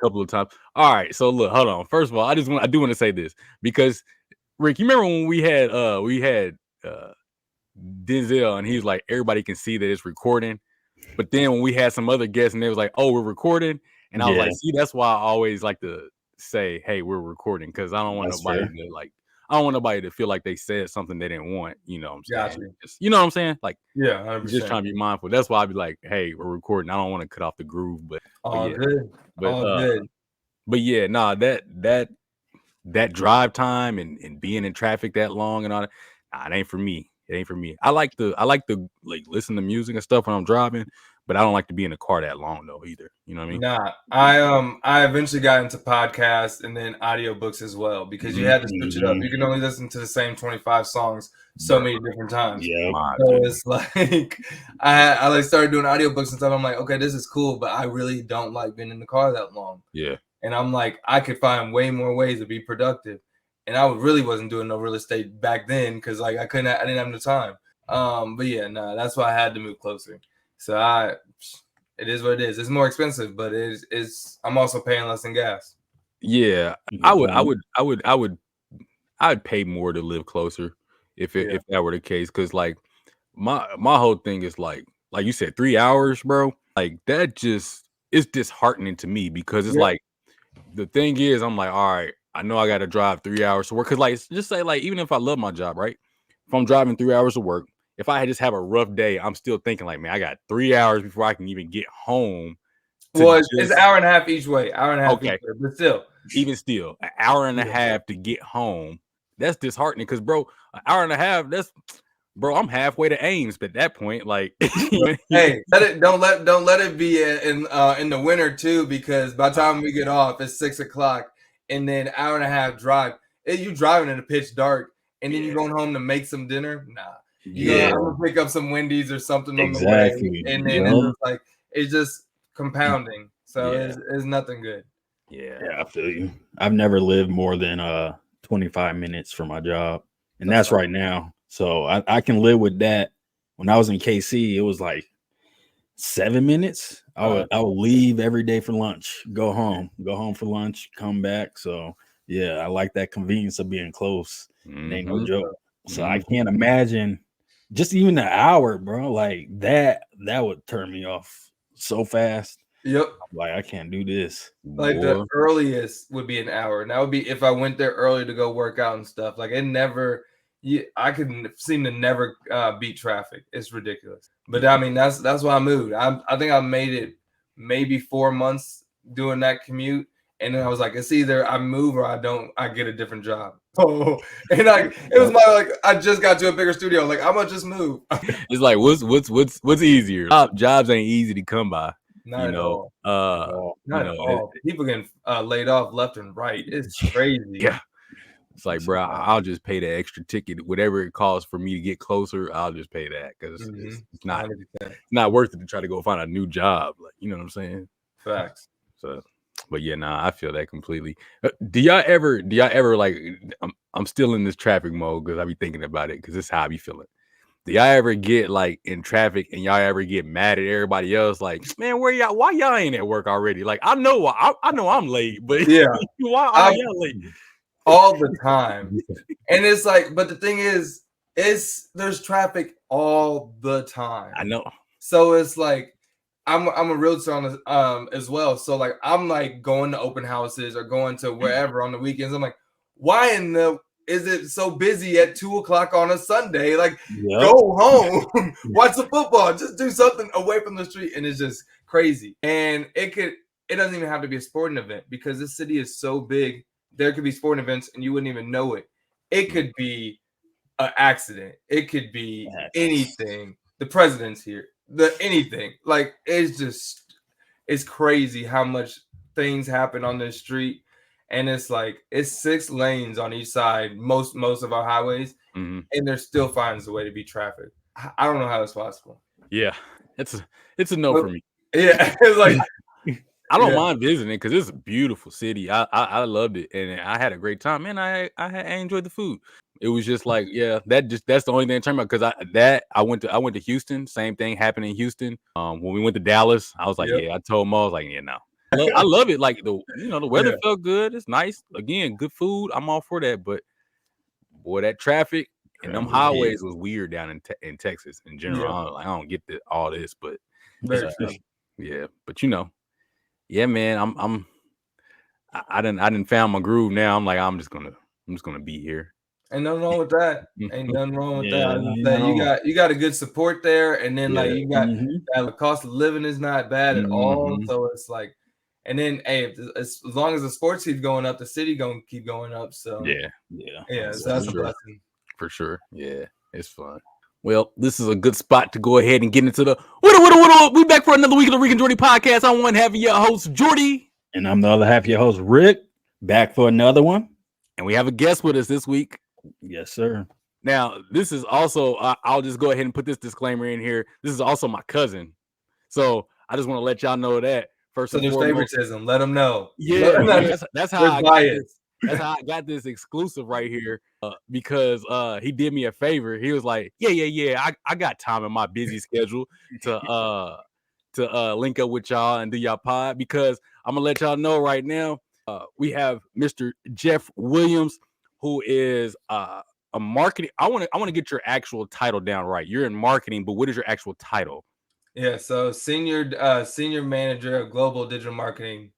couple of times. All right, so look, hold on. First of all, I do want to say this because Rick, you remember when we had Denzel and he's like everybody can see that it's recording, but then when we had some other guests and they was like, oh, we're recording, and I was like, see, that's why I always like to say, hey, we're recording because I don't want nobody to like. I don't want nobody to feel like they said something they didn't want. You know what I'm saying? Gotcha. You know what I'm saying? Like, yeah, 100%. just trying to be mindful. That's why I'd be like, hey, we're recording. I don't want to cut off the groove, but yeah. Good. Good. But yeah, nah, that drive time and being in traffic that long and all that, nah, it ain't for me. It ain't for me. I like to like listen to music and stuff when I'm driving, but I don't like to be in the car that long though either. You know what I mean? Nah, I eventually got into podcasts and then audiobooks as well because you had to switch it up. You can only listen to the same 25 songs so many different times. Yeah. So it's like I like started doing audiobooks and stuff. I'm like, okay, this is cool, but I really don't like being in the car that long. Yeah. And I'm like, I could find way more ways to be productive. And I really wasn't doing no real estate back then because like I didn't have no time. But yeah, nah, that's why I had to move closer. So it is what it is. It's more expensive, but I'm also paying less in gas. Yeah, I'd pay more to live closer if that were the case. Because like my whole thing is like you said, 3 hours, bro. Like that it's disheartening to me because it's like the thing is, I'm like, all right, I know I got to drive 3 hours to work. Because like just say like even if I love my job, right? If I'm driving 3 hours to work, if I just have a rough day, I'm still thinking like, man, I got 3 hours before I can even get home. Well, it's an hour and a half each way. Hour and a half each way, but still. Even still, an hour and a half to get home. That's disheartening because, bro, an hour and a half, bro, I'm halfway to Ames at that point. Like, hey, don't let it be in the winter too, because by the time we get off, it's 6 o'clock, and then hour and a half drive. You driving in the pitch dark, and then you going home to make some dinner. Nah, I'm gonna pick up some Wendy's or something on the way, and then it's just compounding. So it's nothing good. Yeah, I feel you. I've never lived more than 25 minutes from my job, and that's right now. So I can live with that. When I was in KC, it was like 7 minutes. I would leave every day for lunch, go home for lunch, come back. So yeah, I like that convenience of being close. It ain't no joke. So I can't imagine just even an hour, bro. Like that would turn me off so fast. Yep. Like I can't do this. Like the earliest would be an hour. And that would be if I went there early to go work out and stuff. Like it never. I can seem to never beat traffic. It's ridiculous. But I mean, that's why I moved. I think I made it maybe 4 months doing that commute, and then I was like, it's either I move or I don't. I get a different job. Oh, and it was I just got to a bigger studio. Like I'm gonna just move. It's like what's easier? Jobs ain't easy to come by. Not at all. Not at all. People getting laid off left and right. It's crazy. Yeah. It's like, bro, I'll just pay the extra ticket, whatever it costs for me to get closer. I'll just pay that because it's not worth it to try to go find a new job. Like, you know what I'm saying? Facts. So, but yeah, nah, I feel that completely. Do y'all ever like? I'm still in this traffic mode because I be thinking about it because this is how I be feeling. Do y'all ever get like in traffic and y'all ever get mad at everybody else? Like, man, where y'all? Why y'all ain't at work already? Like, I know I'm late, but why are y'all late? All the time. And it's like, but the thing is, there's traffic all the time. I know. So it's like I'm a realtor on as well. So like I'm like going to open houses or going to wherever on the weekends. I'm like, why is it so busy at 2 o'clock on a Sunday? Like go home, watch the football, just do something away from the street. And it's just crazy. And it doesn't even have to be a sporting event because this city is so big. There could be sporting events and you wouldn't even know it. It could be an accident. It could be anything. The president's here. Anything. Like it's crazy how much things happen on this street. And it's like it's 6 lanes on each side, most of our highways, and there still finds a way to be traffic. I don't know how it's possible. Yeah, it's a no for me. Yeah, it's like. I don't mind visiting because it's a beautiful city. I loved it and I had a great time. Man, I enjoyed the food. It was just like, that's the only thing that turned me out because I went to Houston. Same thing happened in Houston. When we went to Dallas, I was like, I told Mo, I was like, no, I love it. Like the weather felt good. It's nice. Again, good food. I'm all for that. But boy, that traffic and them highways was weird down in Texas in general. I don't get all this, but yeah. But yeah, man. I didn't found my groove now. I'm like, I'm just gonna be here. Ain't nothing wrong with that. Ain't nothing wrong with that. I was say, you got a good support there, and then like you got that cost of living is not bad at all. So it's like, and then hey, as long as the sports keep going up, the city gonna keep going up. So yeah. So that's a blessing for sure. Yeah, it's fun. Well, this is a good spot to go ahead and get into the what. We back for another week of the Rick and Jordy podcast. I'm one half of your host, Jordy, and I'm the other half of your host, Rick. Back for another one, and we have a guest with us this week. Yes, sir. Now, this is also, I'll just go ahead and put this disclaimer in here. This is also my cousin. So I just want to let y'all know that first. So there's favoritism. Let them know. Yeah, that's how I got this. That's how I got this exclusive right here because he did me a favor. He was like, yeah. I got time in my busy schedule to link up with y'all and do y'all pod because I'm going to let y'all know right now. We have Mr. Jeff Williams, who is a marketing. I want to get your actual title down right. You're in marketing, but what is your actual title? Yeah, so senior manager of global digital marketing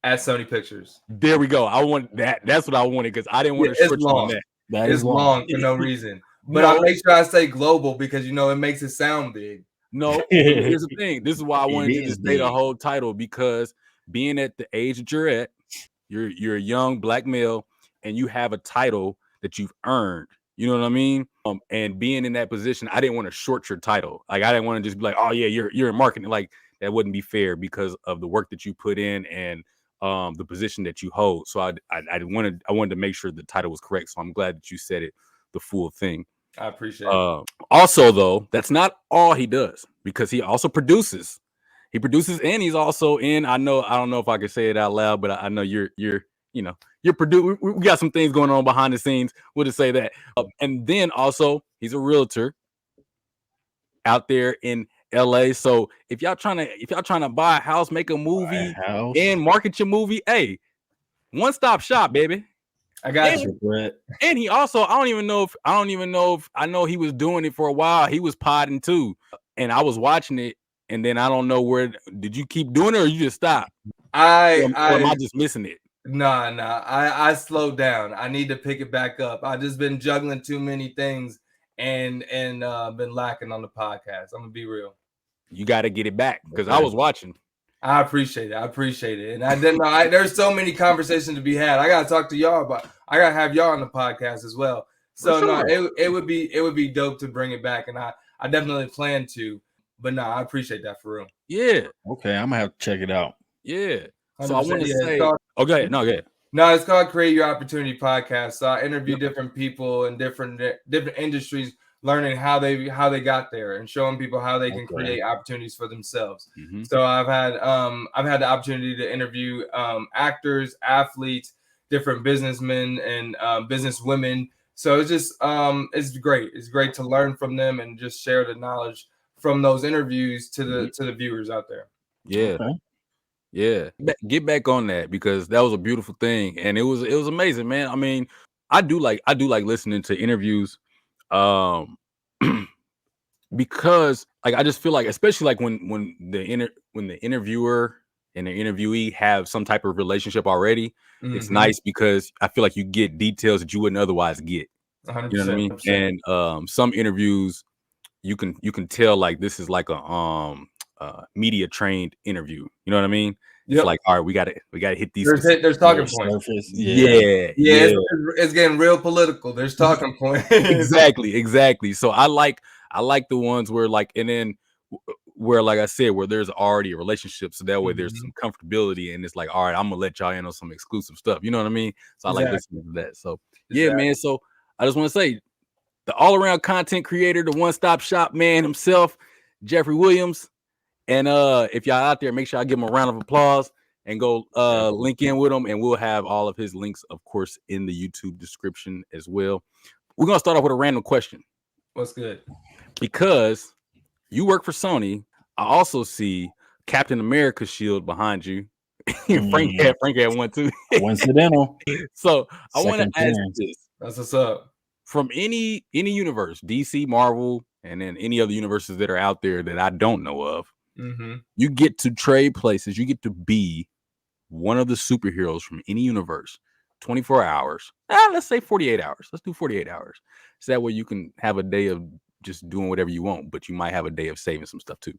at Sony Pictures. There we go. I want that. That's what I wanted because I didn't want to switch on that. That is long for no reason. But I make sure I say global because it makes it sound big. No, here's the thing. This is why I wanted you to say the whole title because being at the age that you're at, you're a young black male. And you have a title that you've earned, you know what I mean? And being in that position, I didn't want to short your title. Like I didn't want to just be like, oh yeah, you're in marketing. Like that wouldn't be fair because of the work that you put in and the position that you hold. So I wanted to make sure the title was correct. So I'm glad that you said it, the full thing. I appreciate it. Also, though, that's not all he does because he also produces. He produces and he's also in. I don't know if I can say it out loud, but I know you're producing. We got some things going on behind the scenes. We'll just say that. And then also, he's a realtor out there in LA. So if y'all trying to buy a house, make a movie, and market your movie, hey, one-stop shop, baby. I got you. And he also, I don't even know if I know he was doing it for a while. He was podding too, and I was watching it. And then I don't know did you keep doing it or you just stop? Or am I just missing it? No. I slowed down. I need to pick it back up. I just been juggling too many things and been lacking on the podcast. I'm gonna be real. You got to get it back because I was watching. I appreciate it. And I didn't know there's so many conversations to be had. I gotta talk to y'all about. I gotta have y'all on the podcast as well. So sure. It would be dope to bring it back, and I definitely plan to. But no, I appreciate that for real. Yeah. Okay, I'm gonna have to check it out. Yeah. So I want to say, okay, no, yeah. No, it's called Create Your Opportunity Podcast. So I interview different people in different industries, learning how they got there and showing people how they can create opportunities for themselves. Mm-hmm. So I've had the opportunity to interview actors, athletes, different businessmen and businesswomen. So it's just it's great. It's great to learn from them and just share the knowledge from those interviews to the viewers out there. Yeah. Okay. Yeah. Get back on that because that was a beautiful thing. And it was amazing, man. I mean, I do like listening to interviews. Because like I just feel like, especially like when the interviewer and the interviewee have some type of relationship already, it's nice because I feel like you get details that you wouldn't otherwise get. 100%, you know what I mean? 100%. And some interviews you can tell like this is like a media trained interview. You know what I mean? Yep. It's like, all right, we gotta hit these. There's talking points. Yeah. It's getting real political. There's talking points. Exactly. So I like the ones where like, and then where, like I said, where there's already a relationship. So that way there's some comfortability and it's like, all right, I'm gonna let y'all in on some exclusive stuff. You know what I mean? So I like listening to that. So yeah, man. So I just want to say the all around content creator, the one-stop shop man himself, Jeffrey Williams. And if y'all out there, make sure I give him a round of applause and go link in with him. And we'll have all of his links, of course, in the YouTube description as well. We're going to start off with a random question. What's good? Because you work for Sony, I also see Captain America's shield behind you. Frank had one too. Coincidental. So I want to Second ask chance. this: That's what's up. from any universe, DC, Marvel, and then any other universes that are out there that I don't know of, you get to trade places. You get to be one of the superheroes from any universe. 24 hours. Let's say 48 hours. Let's do 48 hours. So that way you can have a day of just doing whatever you want, but you might have a day of saving some stuff too.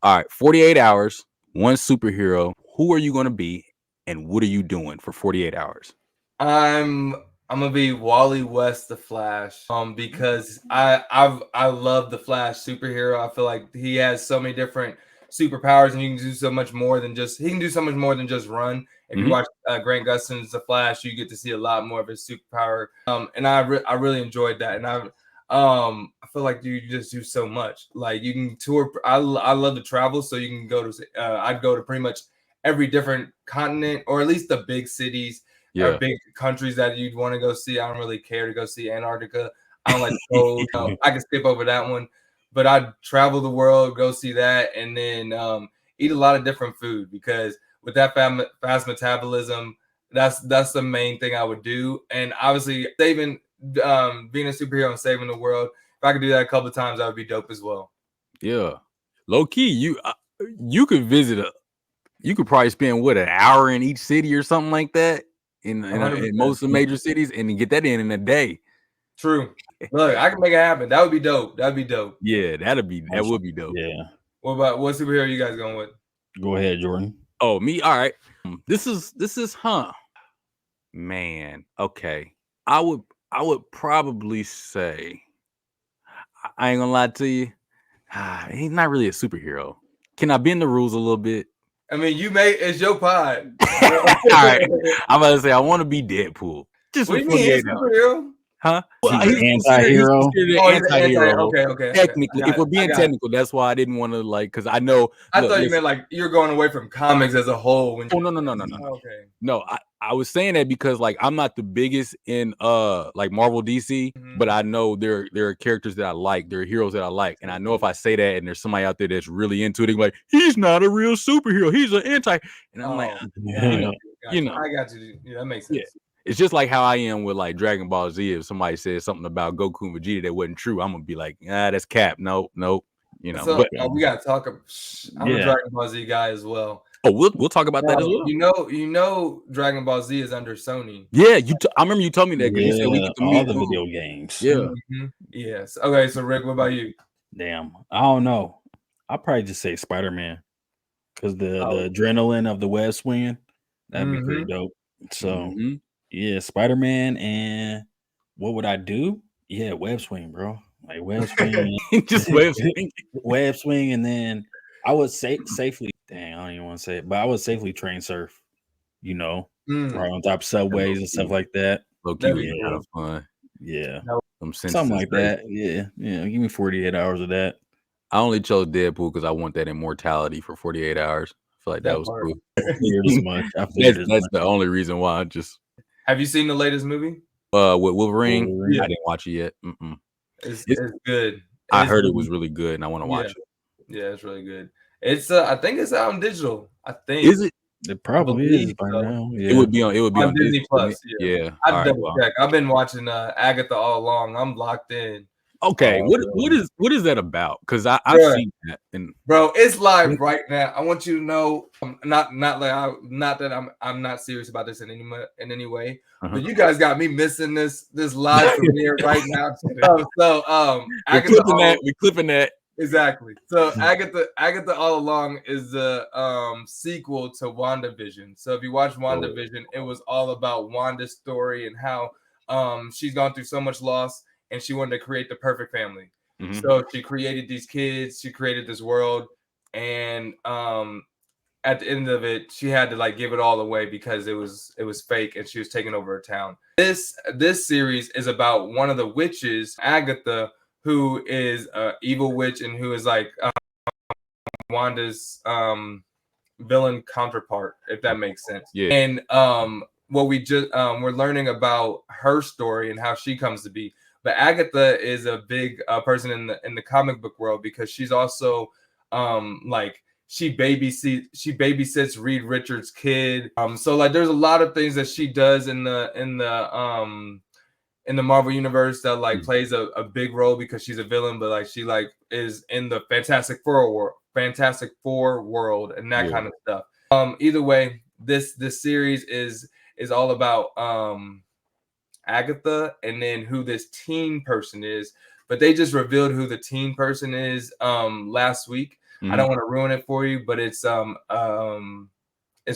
All right, 48 hours, one superhero. Who are you going to be, and what are you doing for 48 hours? I'm gonna be Wally West, the Flash, because I love the Flash superhero. I feel like he has so many different superpowers, and he can do so much more than just run. If you watch Grant Gustin's The Flash, you get to see a lot more of his superpower. And I really enjoyed that, and I feel like you just do so much. Like you can tour. I love to travel, so you can go to. I'd go to pretty much every different continent, or at least the big cities. Or big countries that you'd want to go see. I don't really care to go see Antarctica. I don't like the cold. I can skip over that one, but I'd travel the world, go see that, and then eat a lot of different food, because with that fast metabolism, that's the main thing I would do. And obviously, being a superhero and saving the world. If I could do that a couple of times, that would be dope as well. Yeah, low key, you could visit you could probably spend an hour in each city or something like that. In most of the major cities, and get that in a day. True. Look, I can make it happen. That would be dope. That'd be dope. Yeah, that would be dope. Yeah. What superhero are you guys going with? Go ahead, Jordan. Oh, me. All right. This is man. Okay. I would probably say, I ain't gonna lie to you. He's not really a superhero. Can I bend the rules a little bit? I mean, it's your pod. All right. I'm about to say I want to be Deadpool. Just what do you mean he's a superhero? Huh? Well, he's anti-hero. Anti-hero. Okay. Technically, if we're being technical, that's why I didn't want to because I know. I thought you meant like you're going away from comics as a whole. No. Okay. No, I was saying that because I'm not the biggest in Marvel DC, but I know there are characters that I like, there are heroes that I like, and I know if I say that and there's somebody out there that's really into it, they're like, he's not a real superhero, he's an anti, and I'm you know, I got you. Yeah, that makes sense. Yeah. It's just like how I am with Dragon Ball Z. If somebody says something about Goku and Vegeta that wasn't true, I'm gonna be like, that's cap. Nope. You know. So, but we gotta talk. I'm a Dragon Ball Z guy as well. Oh, we'll talk about that as well. You know, Dragon Ball Z is under Sony. Yeah, I remember you told me that because you said we get to meet all the video games. Yeah. Yes. Okay. So Rick, what about you? Damn, I don't know. I'll probably just say Spider-Man, because the adrenaline of the web swinging, that'd be pretty dope. So yeah, Spider-Man. And what would I do? Yeah, web swing, bro. Like web swing, just web swing, and then I would safely. Dang, I don't even want to say it, but I would safely train surf. Right on top of subways and stuff like that. Low-key would be kind of fun. Yeah, something like that. Yeah. Give me 48 hours of that. I only chose Deadpool because I want that immortality for 48 hours. I feel like that was cool. That's the only reason why. Have you seen the latest movie? With Wolverine? I didn't watch it yet. It's good. I heard it was really good, and I want to watch it. Yeah, it's really good. It's I think it's out on digital. I think. Is it? It probably is by now. Yeah. It would be on Disney Plus. Yeah. I'd double check. I've been watching Agatha All Along. I'm locked in. Okay, what is that about? Because I've seen that. And bro, it's live right now. I want you to know, not that I'm not serious about this in any way, but you guys got me missing this live premiere right now. We're clipping that. Exactly. So Agatha All Along is the sequel to WandaVision. So if you watch WandaVision, it was all about Wanda's story and how she's gone through so much loss, and she wanted to create the perfect family. So she created these kids, she created this world, and at the end of it, she had to give it all away because it was fake, and she was taking over a town. This series is about one of the witches, Agatha, who is an evil witch and who is Wanda's villain counterpart, if that makes sense. Yeah. And what we just we're learning about her story and how she comes to be. But Agatha is a big person in the comic book world because she's also she babysits Reed Richards' kid. So like there's a lot of things that she does in the Marvel universe that like plays a big role because she's a villain, but like she like is in the Fantastic Four world and that kind of stuff. Either way, this series is all about Agatha and then who this teen person is. But they just revealed who the teen person is last week. I don't want to ruin it for you, but it's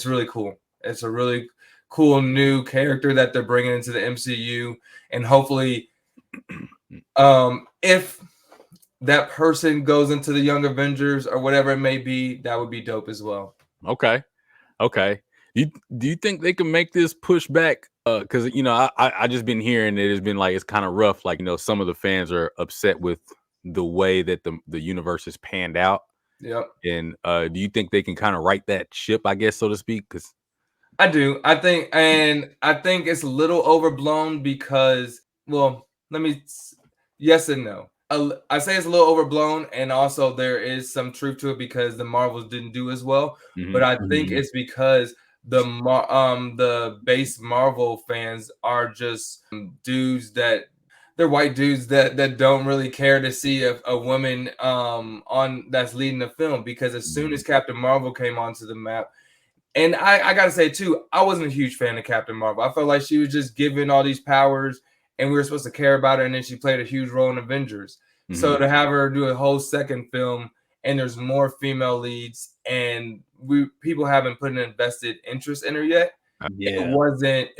really cool. It's a really cool new character that they're bringing into the MCU, and hopefully, if that person goes into the Young Avengers or whatever it may be, that would be dope as well. Okay. Do you think they can make this pushback? Because I just been hearing it has been like it's kind of rough. Like some of the fans are upset with the way that the universe is panned out. Yep. And do you think they can kind of right that ship, I guess, so to speak? Because I do. I think it's a little overblown because, well, yes and no. I say it's a little overblown, and also there is some truth to it because the Marvels didn't do as well. But I think it's because the base Marvel fans are just dudes that they're white dudes that don't really care to see a woman on that's leading the film, because as soon as Captain Marvel came onto the map. And I gotta say too, I wasn't a huge fan of Captain Marvel. I felt like she was just given all these powers, and we were supposed to care about her, and then she played a huge role in Avengers. So to have her do a whole second film, and there's more female leads, and people haven't put an invested interest in her yet. It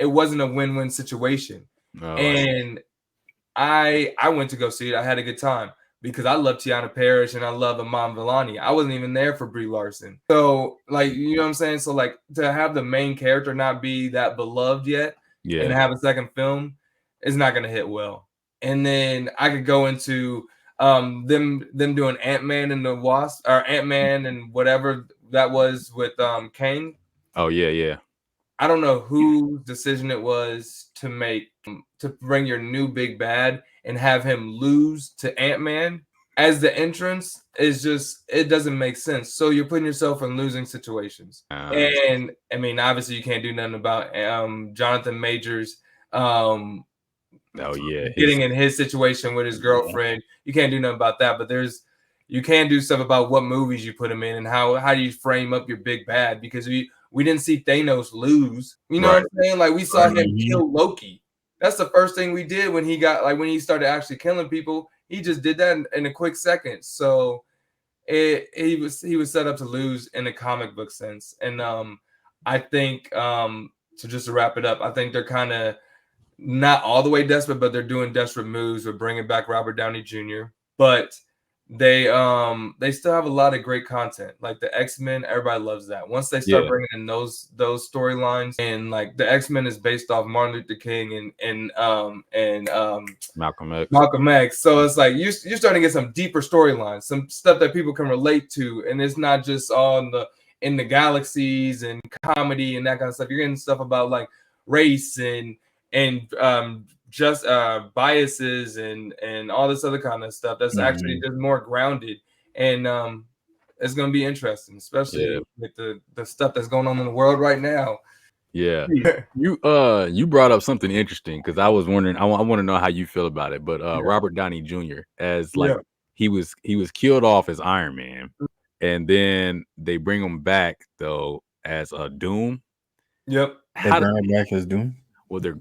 wasn't a win-win situation. And I went to go see it. I had a good time because I love Tiana Parrish and I love Iman Vellani. I wasn't even there for Brie Larson. So, like, you know what I'm saying? So, like, to have the main character not be that beloved yet and have a second film is not going to hit well. And then I could go into them doing Ant-Man and the Wasp, or Ant-Man and whatever that was with Kang. Oh, yeah. I don't know whose decision it was to bring your new big bad and have him lose to Ant-Man as the entrance. Is just, it doesn't make sense. So you're putting yourself in losing situations. And I mean, obviously you can't do nothing about Jonathan Majors getting in his situation with his girlfriend. You can't do nothing about that, but you can do stuff about what movies you put him in and how do you frame up your big bad, because we didn't see Thanos lose. You know what I'm saying? Like, we saw him kill Loki. That's the first thing we did when he started actually killing people. He just did that in a quick second. So he was set up to lose in a comic book sense. And I think so just to wrap it up, I think they're kind of not all the way desperate, but they're doing desperate moves with bringing back Robert Downey Jr. But they still have a lot of great content, like the X-Men. Everybody loves that. Once they start bringing in those storylines, and like the X-Men is based off Martin Luther King and Malcolm X. So it's like you're starting to get some deeper storylines, some stuff that people can relate to, and it's not just all in the galaxies and comedy and that kind of stuff. You're getting stuff about like race and just biases and all this other kind of stuff that's actually just more grounded, and it's going to be interesting, especially with the stuff that's going on in the world right now. You brought up something interesting, because I was wondering, I want to know how you feel about it, but Robert Downey Jr. as like he was killed off as Iron Man, and then they bring him back though as a Doom. They bring him back as Doom. Well, they're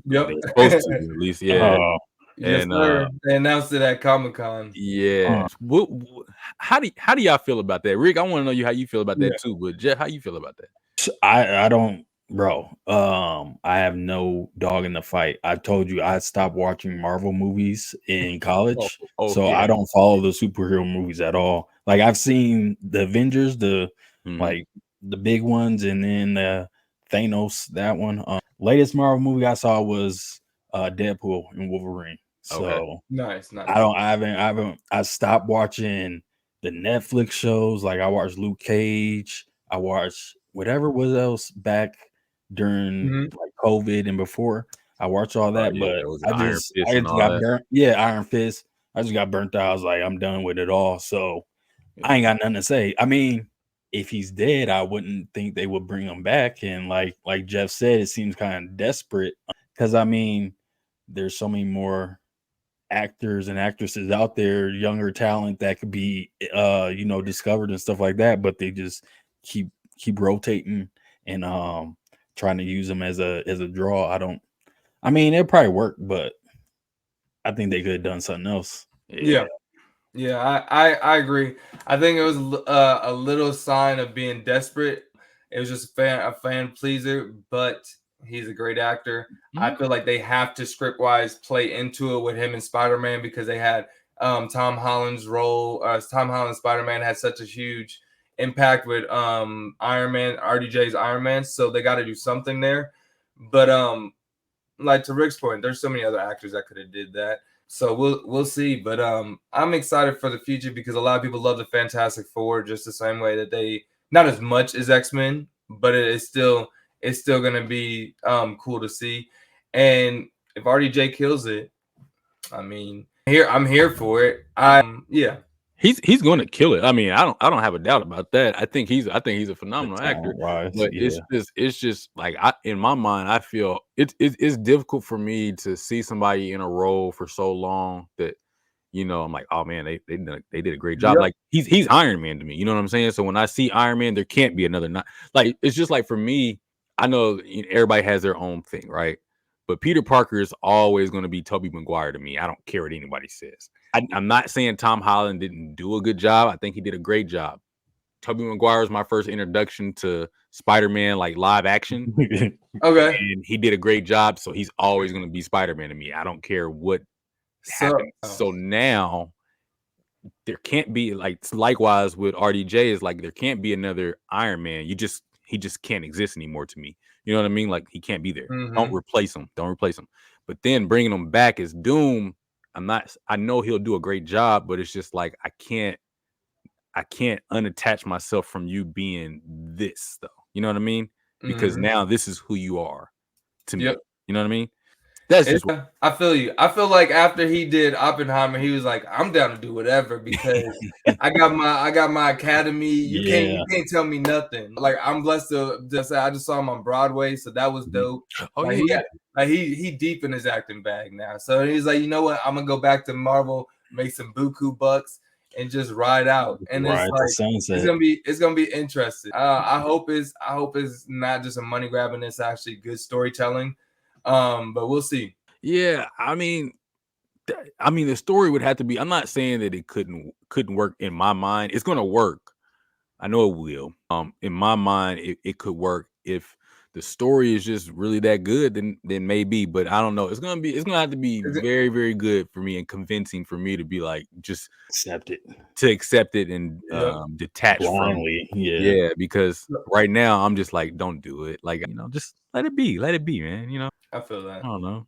supposed to, at least, Yes, sir. They announced it at Comic-Con. How do y'all feel about that, Rick? I want to know how you feel about that too. But Jeff, how you feel about that? I don't, bro. I have no dog in the fight. I told you I stopped watching Marvel movies in college, I don't follow the superhero movies at all. Like, I've seen the Avengers, like the big ones, and then Thanos, that one. Latest Marvel movie I saw was Deadpool and Wolverine. So nice. I stopped watching the Netflix shows. Like, I watched Luke Cage. I watched whatever was else back during like COVID and before. I watched all that, but I just got burnt. Yeah, Iron Fist. I just got burnt out. I was like, I'm done with it all. So I ain't got nothing to say. I mean, if he's dead, I wouldn't think they would bring him back. And like Jeff said, it seems kind of desperate because I mean, there's so many more actors and actresses out there, younger talent that could be discovered and stuff like that, but they just keep rotating and trying to use them as a draw. I mean it'll probably work, but I think they could have done something else. Yeah, I agree. I think it was a little sign of being desperate. It was just a fan pleaser, but he's a great actor. I feel like they have to script wise play into it with him and Spider-Man because they had Tom Holland's role. Tom Holland's Spider-Man had such a huge impact with Iron Man, RDJ's Iron Man, so they got to do something there. But like to Rick's point, there's so many other actors that could have did that. So we'll see. But I'm excited for the future because a lot of people love the Fantastic Four just the same way that they not as much as X-Men, but it's still gonna be cool to see. And if RDJ kills it, I mean, I'm here for it. Yeah. He's going to kill it. I mean, I don't have a doubt about that. I think he's a phenomenal actor. But it's just like in my mind, I feel it's difficult for me to see somebody in a role for so long that I'm like, oh man, they did a great job. Yep. Like he's Iron Man to me. You know what I'm saying? So when I see Iron Man, there can't be another. Like it's just like for me, I know everybody has their own thing, right? But Peter Parker is always going to be Tobey Maguire to me. I don't care what anybody says. I'm not saying Tom Holland didn't do a good job. I think he did a great job. Tobey Maguire was my first introduction to Spider-Man, like live action. Okay. And he did a great job. So he's always going to be Spider-Man to me. I don't care what happens. So now there can't be likewise with RDJ is like there can't be another Iron Man. He just can't exist anymore to me. You know what I mean? Like he can't be there. Mm-hmm. Don't replace him. But then bringing him back as Doom, I know he'll do a great job, but it's just like I can't unattach myself from you being this though. You know what I mean? Because now this is who you are to me. Yep. You know what I mean? That's just I feel you. I feel like after he did Oppenheimer, he was like, I'm down to do whatever because I got my academy. You can't tell me nothing. Like I'm blessed to just say I just saw him on Broadway, so that was dope. Oh like, yeah. He deep in his acting bag now. So he's like, you know what? I'm gonna go back to Marvel, make some buku bucks, and just ride out. And it's like it's gonna be interesting. I hope it's not just a money grab and it's actually good storytelling. But we'll see. Yeah, I mean, the story would have to be. I'm not saying that it couldn't work in my mind. It's gonna work. I know it will. In my mind, it could work if the story is just really that good. Then maybe, but I don't know. It's gonna have to be very, very good for me and convincing for me to be like just accept it and detach blindly. Yeah, because right now I'm just like, don't do it. Like just let it be, man. I feel that. I don't know.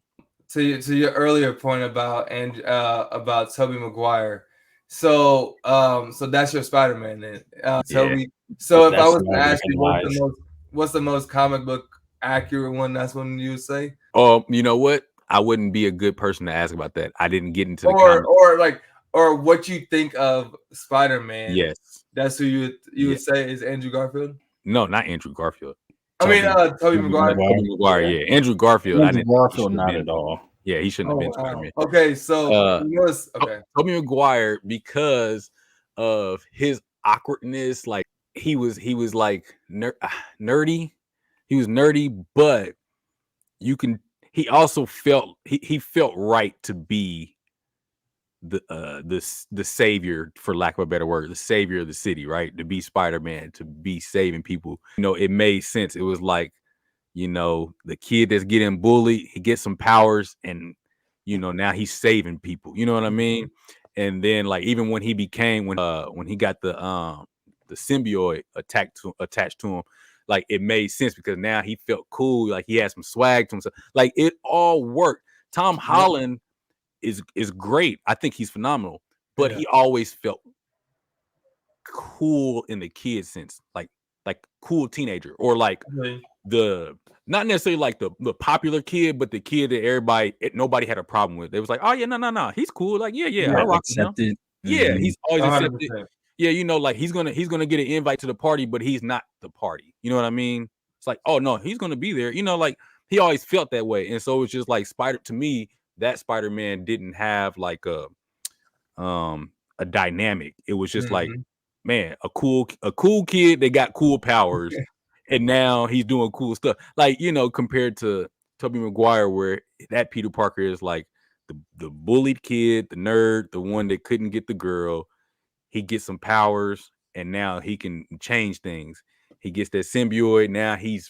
To your earlier point about Tobey Maguire. So that's your Spider-Man then. Tobey. So if I was to ask you what's the most comic book accurate one, that's one you would say? Oh, you know what? I wouldn't be a good person to ask about that. I didn't get into the or what you think of Spider-Man. Yes. That's who you would say is Andrew Garfield? No, not Andrew Garfield. Tobey Maguire. Tobey Maguire, yeah. Andrew Garfield. Not at all. Yeah, he shouldn't have been Spider-Man. Okay, so Tobey Maguire, because of his awkwardness, like he was like nerdy. He was nerdy, but he also felt he felt right to be the savior, for lack of a better word, the savior of the city, right? To be Spider-Man, to be saving people. It made sense. It was like, the kid that's getting bullied, he gets some powers and now he's saving people. You know what I mean? And then like even when he got the symbiote attached to him, like it made sense because now he felt cool, like he had some swag to himself. Like it all worked. Tom Holland is great. I think he's phenomenal, but he always felt cool in the kid sense, like cool teenager, or like the not necessarily like the popular kid, but the kid that nobody had a problem with. It was like, oh yeah, no, he's cool. Like yeah, I rock him. Yeah, he's always 100%. Accepted. Yeah, you know, like he's gonna get an invite to the party, but he's not the party. You know what I mean? It's like, oh no, he's gonna be there. You know, like he always felt that way, and so it's just like to me, that Spider-Man didn't have like a dynamic. It was just like, man, a cool kid that got cool powers, and now he's doing cool stuff. Like, you know, compared to Tobey Maguire, where that Peter Parker is like the bullied kid, the nerd, the one that couldn't get the girl. He gets some powers, and now he can change things. He gets that symbiote. Now he's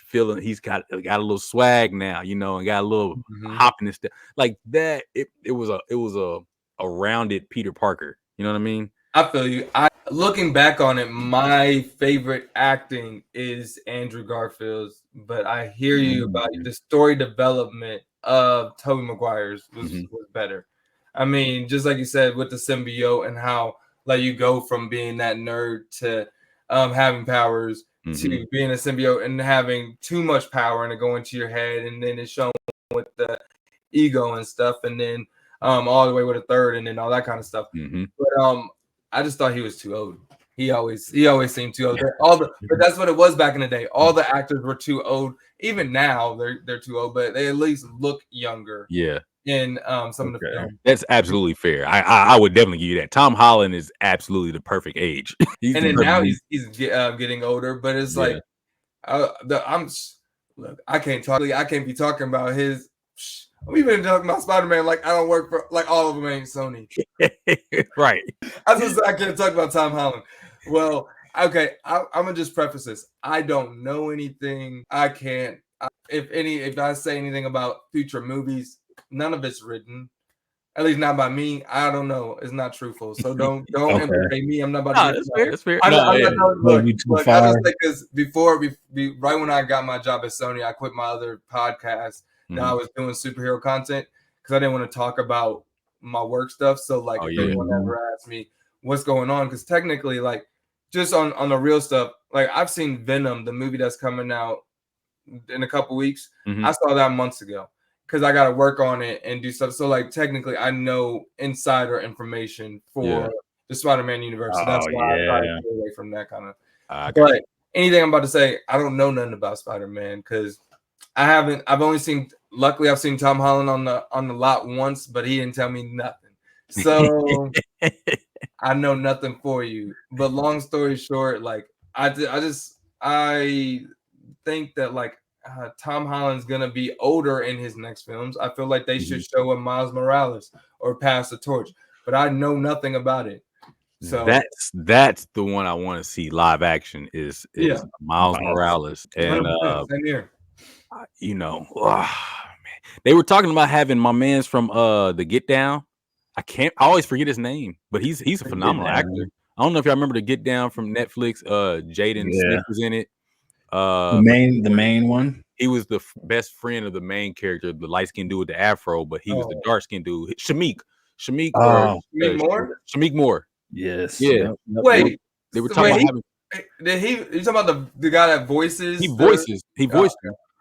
got a little swag now, you know, and got a little hopping and stuff like that. It was a rounded Peter Parker. You know what I mean? I feel you. Looking back on it, my favorite acting is Andrew Garfield's, but I hear you about the story development of Tobey Maguire's was better. I mean, just like you said with the symbiote and how like you go from being that nerd to having powers to being a symbiote and having too much power and it going to your head, and then it's shown with the ego and stuff, and then all the way with a third, and then all that kind of stuff. But I just thought he was too old. He always seemed too old. But that's what it was back in the day. All the actors were too old. Even now they're too old, but they at least look younger. Yeah. In some of the film. That's absolutely fair. I would definitely give you that. Tom Holland is absolutely the perfect age. And then now he's getting older, but it's like look, I can't be talking about his. We've been talking about Spider-Man like I don't work for like all of them ain't Sony. Right. I can't talk about Tom Holland. Well, okay, I'm gonna just preface this. I don't know anything. I can't. If I say anything about future movies, none of it's written. At least not by me. I don't know. It's not truthful. So don't implicate me. I'm not about to. That's fair. I'm not look, I just think because right when I got my job at Sony, I quit my other podcast. Now I was doing superhero content because I didn't want to talk about my work stuff. So like, if anyone ever asked me what's going on, because technically, like, just on the real stuff, like I've seen Venom, the movie that's coming out in a couple weeks. I saw that months ago because I got to work on it and do stuff. So like, technically, I know insider information for the Spider-Man universe. So that's why I try to get away from that kind of. But anything I'm about to say, I don't know nothing about Spider-Man because I've only seen. Luckily, I've seen Tom Holland on the lot once, but he didn't tell me nothing. So I know nothing for you. But long story short, like I think that like Tom Holland's gonna be older in his next films. I feel like they should show a Miles Morales or pass the torch, but I know nothing about it. So that's the one I want to see live action is Miles Morales. And same here. You know, man. They were talking about having my man's from the Get Down. I always forget his name, but he's a phenomenal actor. I don't know if y'all remember the Get Down from Netflix. Jaden Smith was in it. The main one. He was the best friend of the main character, the light skinned dude with the afro, but he was the dark skinned dude. Shamik Moore. Yes. Yeah. Wait. They were talking about having. You talking about the guy that voices? He voiced him,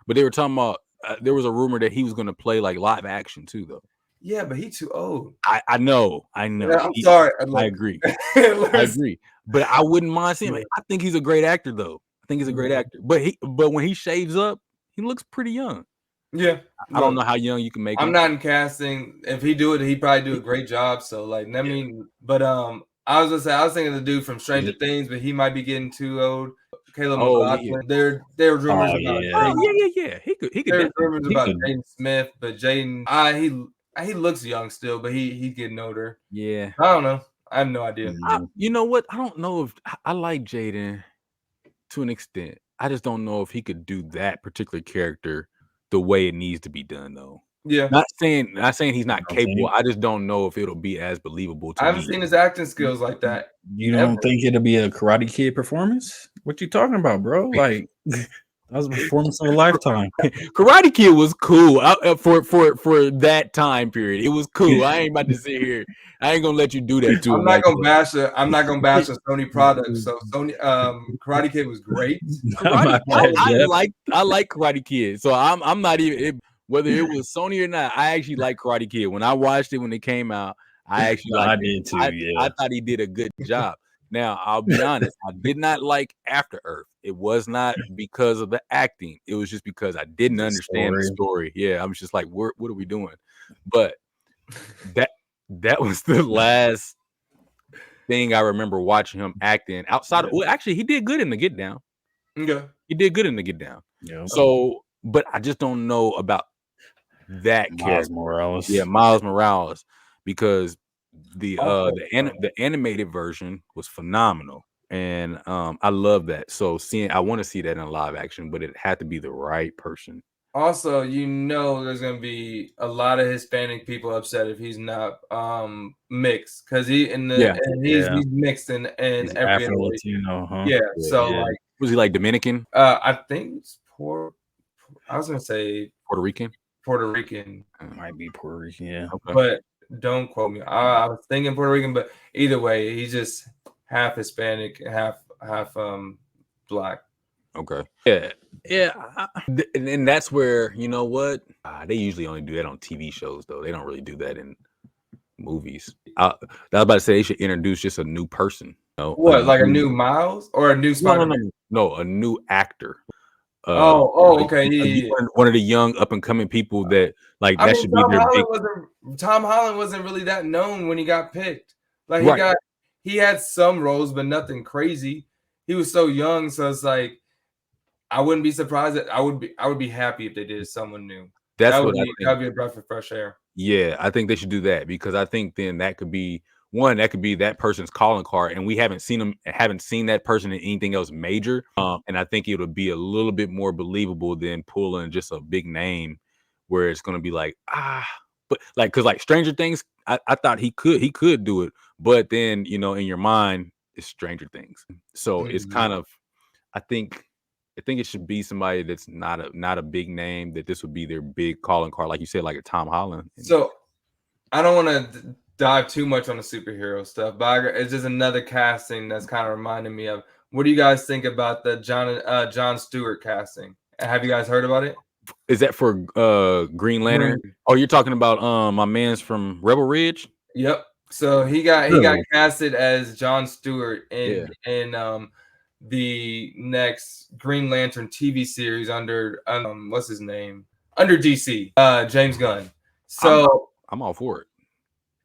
but they were talking about. There was a rumor that he was going to play like live action too, though. Yeah, but he's too old. I know. Yeah, I'm sorry. I agree. I agree. But I wouldn't mind seeing him. I think he's a great actor, though. I think he's a great actor. But when he shaves up, he looks pretty young. Yeah. I don't know how young you can make him. I'm not in casting. If he do it, he'd probably do a great job. So like, I mean, but I was thinking of the dude from Stranger Things, but he might be getting too old. Caleb McLaughlin. There were rumors about. Yeah. He could. There were rumors about Jaden Smith, but Jaden, he looks young still, but he's getting older. Yeah. I don't know. I have no idea. You know what? I don't know if I like Jaden to an extent. I just don't know if he could do that particular character the way it needs to be done, though. Yeah. Not saying he's not capable. I just don't know if it'll be as believable to me. I haven't seen his acting skills like that. You don't think it'll be a Karate Kid performance? What you talking about, bro? Like that was a performance of a lifetime. Karate Kid was cool for that time period. It was cool. I ain't about to sit here. I ain't gonna let you do that to him. I'm not gonna bash a Sony product. So Sony Karate Kid was great. I like Karate Kid. So I'm not even whether it was Sony or not. I actually like Karate Kid. When I watched it when it came out, I actually I did too. I thought he did a good job. Now, I'll be honest, I did not like After Earth. It was not because of the acting. It was just because I didn't understand the story. Yeah, I was just like, what are we doing? But that was the last thing I remember watching him acting outside. Well, actually, he did good in The Get Down. Okay. He did good in The Get Down. Yeah. So, but I just don't know about that Miles character. Morales. Yeah, Miles Morales, because the animated version was phenomenal, and I love that. So I want to see that in live action, but it had to be the right person. Also, there's gonna be a lot of Hispanic people upset if he's not mixed, because he's mixed in He's every Afro Latino, huh? Yeah, so like, was he like Dominican? I think it's I was gonna say Puerto Rican. Might be Puerto Rican, yeah. Okay. But don't quote me. I was thinking Puerto Rican, but either way, he's just half Hispanic, half black. Okay. Yeah. And that's where, you know what? They usually only do that on TV shows, though. They don't really do that in movies. I was about to say they should introduce just a new person. What, like a new Miles or a new Spiderman? No, a new actor. Okay. One of the young up and coming people that like that should be their big. Tom Holland wasn't really that known when he got picked. Like he had some roles, but nothing crazy. He was so young, so it's like I wouldn't be surprised. I would be happy if they did someone new. That would be a breath of fresh air. Yeah, I think they should do that, because I think then that could be that person's calling card, and we haven't seen that person in anything else major. And I think it'll be a little bit more believable than pulling just a big name where it's going to be like, but like, because like Stranger Things, I thought he could do it, but then in your mind it's Stranger Things, so it's kind of, I think it should be somebody that's not a big name, that this would be their big calling card, like you said, like a Tom Holland. So I don't want to dive too much on the superhero stuff, but it's just another casting that's kind of reminding me of. What do you guys think about the John Stewart casting? Have you guys heard about it? Is that for Green Lantern? Oh, you're talking about my man's from Rebel Ridge? Yep. So he got casted as John Stewart in the next Green Lantern TV series under what's his name? Under DC, James Gunn. So I'm all for it.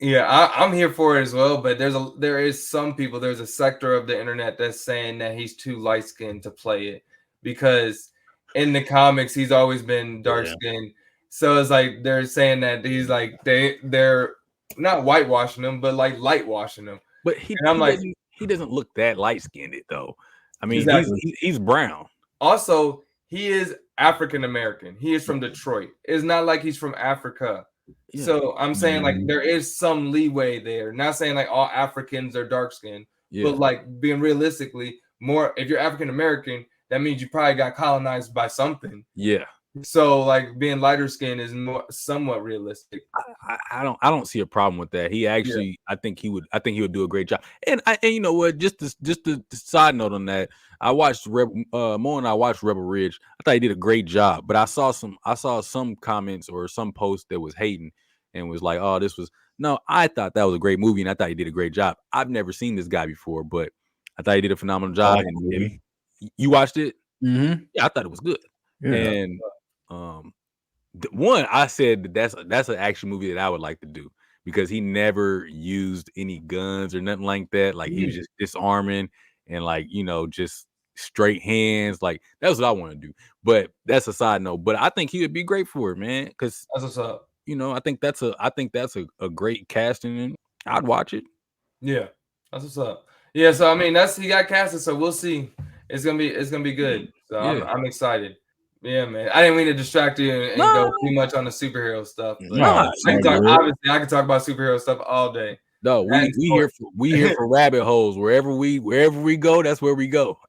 Yeah, I'm here for it as well. But there is some people, there's a sector of the internet that's saying that he's too light skinned to play it, because in the comics he's always been dark skinned. So it's like they're saying that he's like they're not whitewashing him, but like light washing him. But he doesn't look that light skinned though. I mean, he's brown. Also, he is African American. He is from Detroit. It's not like he's from Africa. Yeah. So I'm saying like there is some leeway there. Not saying like all Africans are dark skinned, but like being realistically, more if you're African American, that means you probably got colonized by something. Yeah. So like being lighter skinned is somewhat realistic. I don't see a problem with that. He actually, I think he would do a great job. And you know what? Just the side note on that, I watched Mo and I watched Rebel Ridge. I thought he did a great job, but I saw some comments or some post that was hating and was like, "Oh, I thought that was a great movie and I thought he did a great job." I've never seen this guy before, but I thought he did a phenomenal job. And you watched it? Mm-hmm. Yeah, I thought it was good. Yeah. And one, I said that's an action movie that I would like to do, because he never used any guns or nothing like that. Like he was just disarming and like, just straight hands. Like that's what I want to do. But that's a side note. But I think he would be great for it, man. Because that's what's up. I think that's a great casting, and I'd watch it. Yeah, that's what's up. Yeah, so I mean he got casted, so we'll see. It's gonna be good. So yeah. I'm excited. Yeah, man. I didn't mean to distract you and go too much on the superhero stuff. But obviously, I can talk about superhero stuff all day. No, we here for rabbit holes. Wherever we go, that's where we go.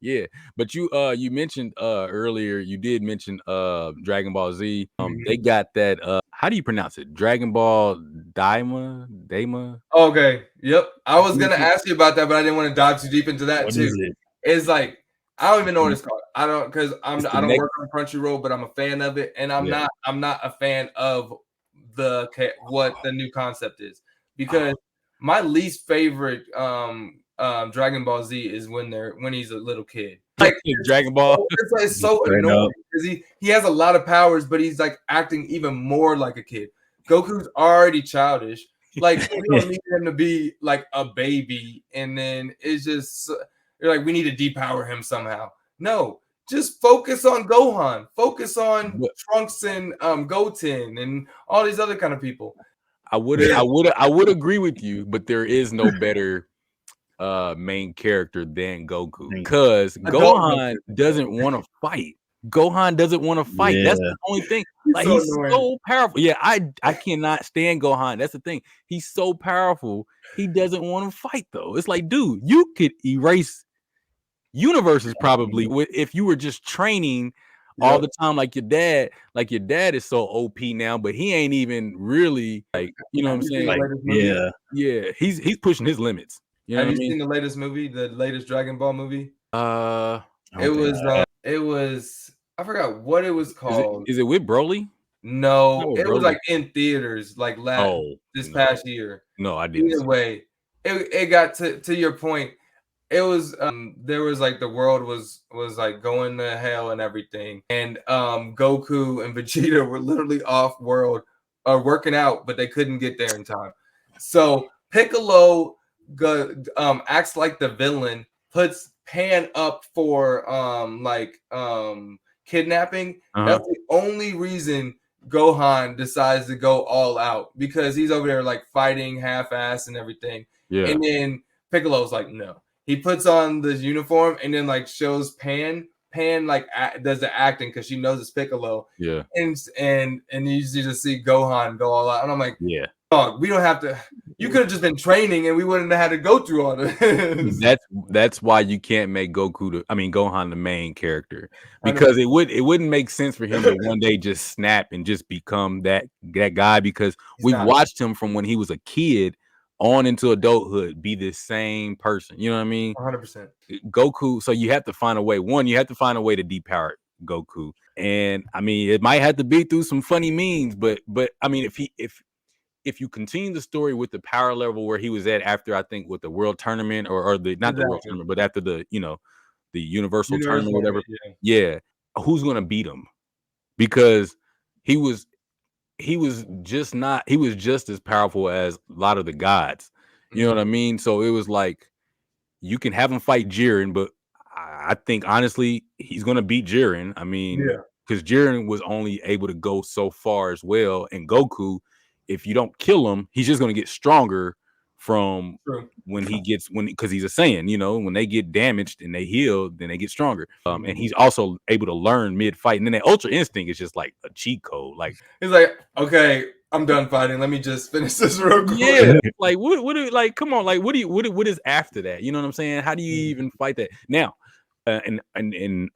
Yeah. But you mentioned earlier. You did mention Dragon Ball Z. They got that. How do you pronounce it? Dragon Ball Daima. Okay. Yep. I was gonna ask you about that, but I didn't want to dive too deep into that too. It's like, I don't even know what it's called. I don't work on Crunchyroll, but I'm a fan of it, and I'm not a fan of what the new concept is, because my least favorite Dragon Ball Z is when he's a little kid. Like Dragon Ball. It's so annoying because he has a lot of powers, but he's like acting even more like a kid. Goku's already childish. Like you don't need him to be like a baby, and then it's just you're like we need to depower him somehow. No, just focus on Gohan. Focus on Trunks and Goten and all these other kind of people. I would agree with you, but there is no better main character than Goku because Gohan doesn't want to fight. Gohan doesn't want to fight. That's the only thing. Like he's so powerful. Yeah, I cannot stand Gohan. That's the thing. He's so powerful. He doesn't want to fight though. It's like, dude, you could erase universes probably if you were just training all the time like your dad. Like your dad is so OP now, but he ain't even really like, you know what I'm saying? Like, yeah, he's pushing his limits. You know Have you seen the latest movie, the latest Dragon Ball movie? It was I forgot what it was called. Is it with Broly? No, it was like in theaters like this past year. No, I didn't. Either way, it got to your point. It was there was like the world was like going to hell and everything, and Goku and Vegeta were literally off world working out, but they couldn't get there in time. So Piccolo acts like the villain, puts Pan up for kidnapping. That's the only reason Gohan decides to go all out, because he's over there like fighting half-ass and everything. Yeah. And then Piccolo's like, no. He puts on the uniform and then like shows Pan. Pan like does the acting because she knows it's Piccolo. Yeah. And you just see Gohan go all out. And I'm like, yeah. Dog, we don't have to. You could have just been training, and we wouldn't have had to go through all this. That's why you can't make Gohan the main character, because it wouldn't make sense for him to one day just snap and just become that guy, because we've watched him from when he was a kid on into adulthood be the same person. You know what I mean? 100%. Goku. So you have to find a way. One, you have to find a way to depower Goku, and I mean it might have to be through some funny means, but I mean if you continue the story with the power level where he was at after, I think, with the world tournament or the not the world tournament, but after the the universal tournament, whatever. Yeah, who's gonna beat him? Because he was just as powerful as a lot of the gods. You know what I mean? So it was like you can have him fight Jiren, but I think honestly he's gonna beat Jiren. I mean, because Jiren was only able to go so far as well, and Goku, if you don't kill him, he's just going to get stronger from because he's a Saiyan, when they get damaged and they heal, then they get stronger. And he's also able to learn mid-fight. And then that Ultra Instinct is just like a cheat code. Like he's like, okay, I'm done fighting. Let me just finish this real quick. Yeah. Like like, come on, like what is after that? You know what I'm saying? How do you even fight that? Now, in an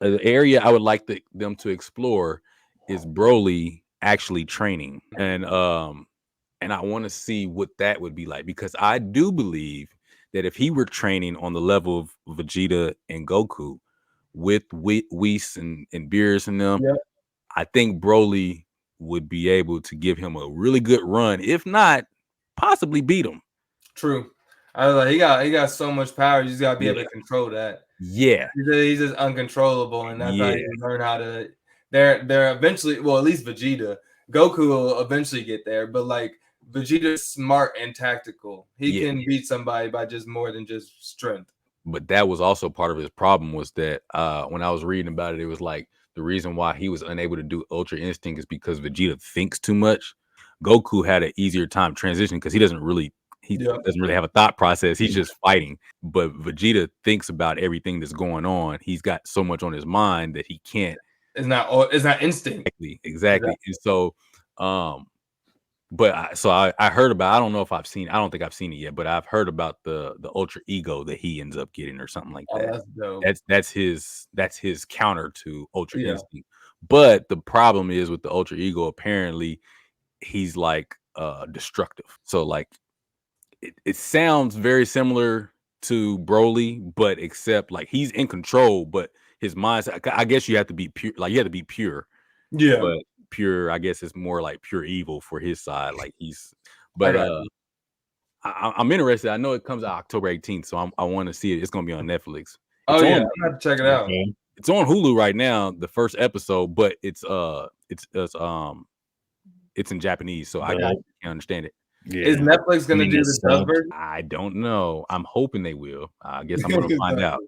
area I would like them to explore is Broly actually training, and I want to see what that would be like, because I do believe that if he were training on the level of Vegeta and Goku with Whis and Beerus and them, I think Broly would be able to give him a really good run, if not possibly beat him. True. I was like, he got so much power, you just gotta be able to control that. Yeah, he's just uncontrollable, and that's how you learn how to. They're eventually, well, at least Vegeta. Goku will eventually get there, but like Vegeta's smart and tactical. He can beat somebody by just more than just strength. But that was also part of his problem, was that when I was reading about it, it was like the reason why he was unable to do Ultra Instinct is because Vegeta thinks too much. Goku had an easier time transitioning because he doesn't really have a thought process. He's just fighting. But Vegeta thinks about everything that's going on. He's got so much on his mind that he can't. It's not instinct. Exactly. And so, I heard about. I don't know if I've seen. I don't think I've seen it yet, but I've heard about the ultra ego that he ends up getting or something like that. That's dope. That's his counter to Ultra Instinct. But the problem is with the ultra ego, apparently he's like destructive. So like it sounds very similar to Broly, but except like he's in control, but his mind, I guess you have to be pure. Like you have to be pure. Yeah. But pure, I guess it's more like pure evil for his side. Like But I'm interested. I know it comes out October 18th, so I want to see it. It's gonna be on Netflix. I'm gonna have to check it out. It's on Hulu right now, the first episode, but it's in Japanese, so I can't understand it. Yeah. Is Netflix gonna do the dub version? I don't know. I'm hoping they will. I guess I'm gonna find out.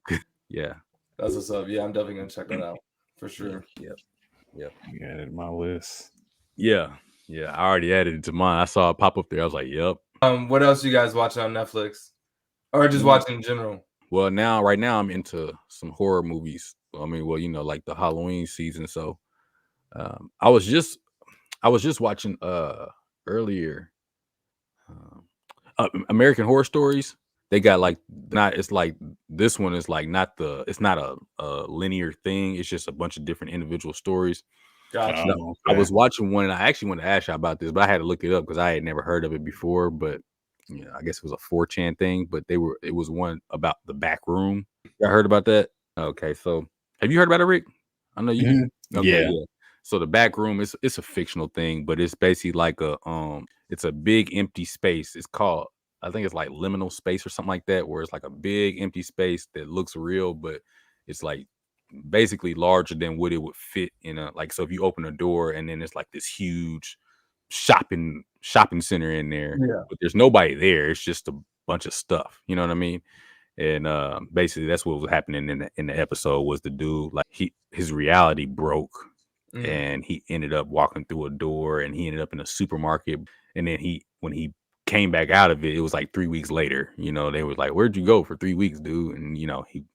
Yeah. That's what's up. Yeah, I'm definitely gonna check that out for sure. Yep. You added my list. Yeah. I already added it to mine. I saw it pop up there. I was like, yep. What else you guys watching on Netflix? Or just watching in general? Well, right now I'm into some horror movies. I mean, well, like the Halloween season. So I was just watching earlier American Horror Stories. They got like it's like this one is like it's not a linear thing. It's just a bunch of different individual stories. Gotcha. I was watching one and I actually wanted to ask you about this, but I had to look it up because I had never heard of it before. But I guess it was a 4chan thing, but it was one about the back room. I heard about that. Okay, so have you heard about it, Rick? I know you. Mm-hmm. Okay, yeah. So the back room it's a fictional thing, but it's basically like it's a big empty space. It's called, I think it's like liminal space or something like that, where it's like a big empty space that looks real, but it's like basically larger than what it would fit in a, like, so if you open a door and then it's like this huge shopping center in there, but there's nobody there. It's just a bunch of stuff. You know what I mean? And basically that's what was happening in the episode was the dude, like his reality broke and he ended up walking through a door and he ended up in a supermarket. And then when he came back out of it, it was like 3 weeks later. They was like, "Where'd you go for 3 weeks, dude?" And he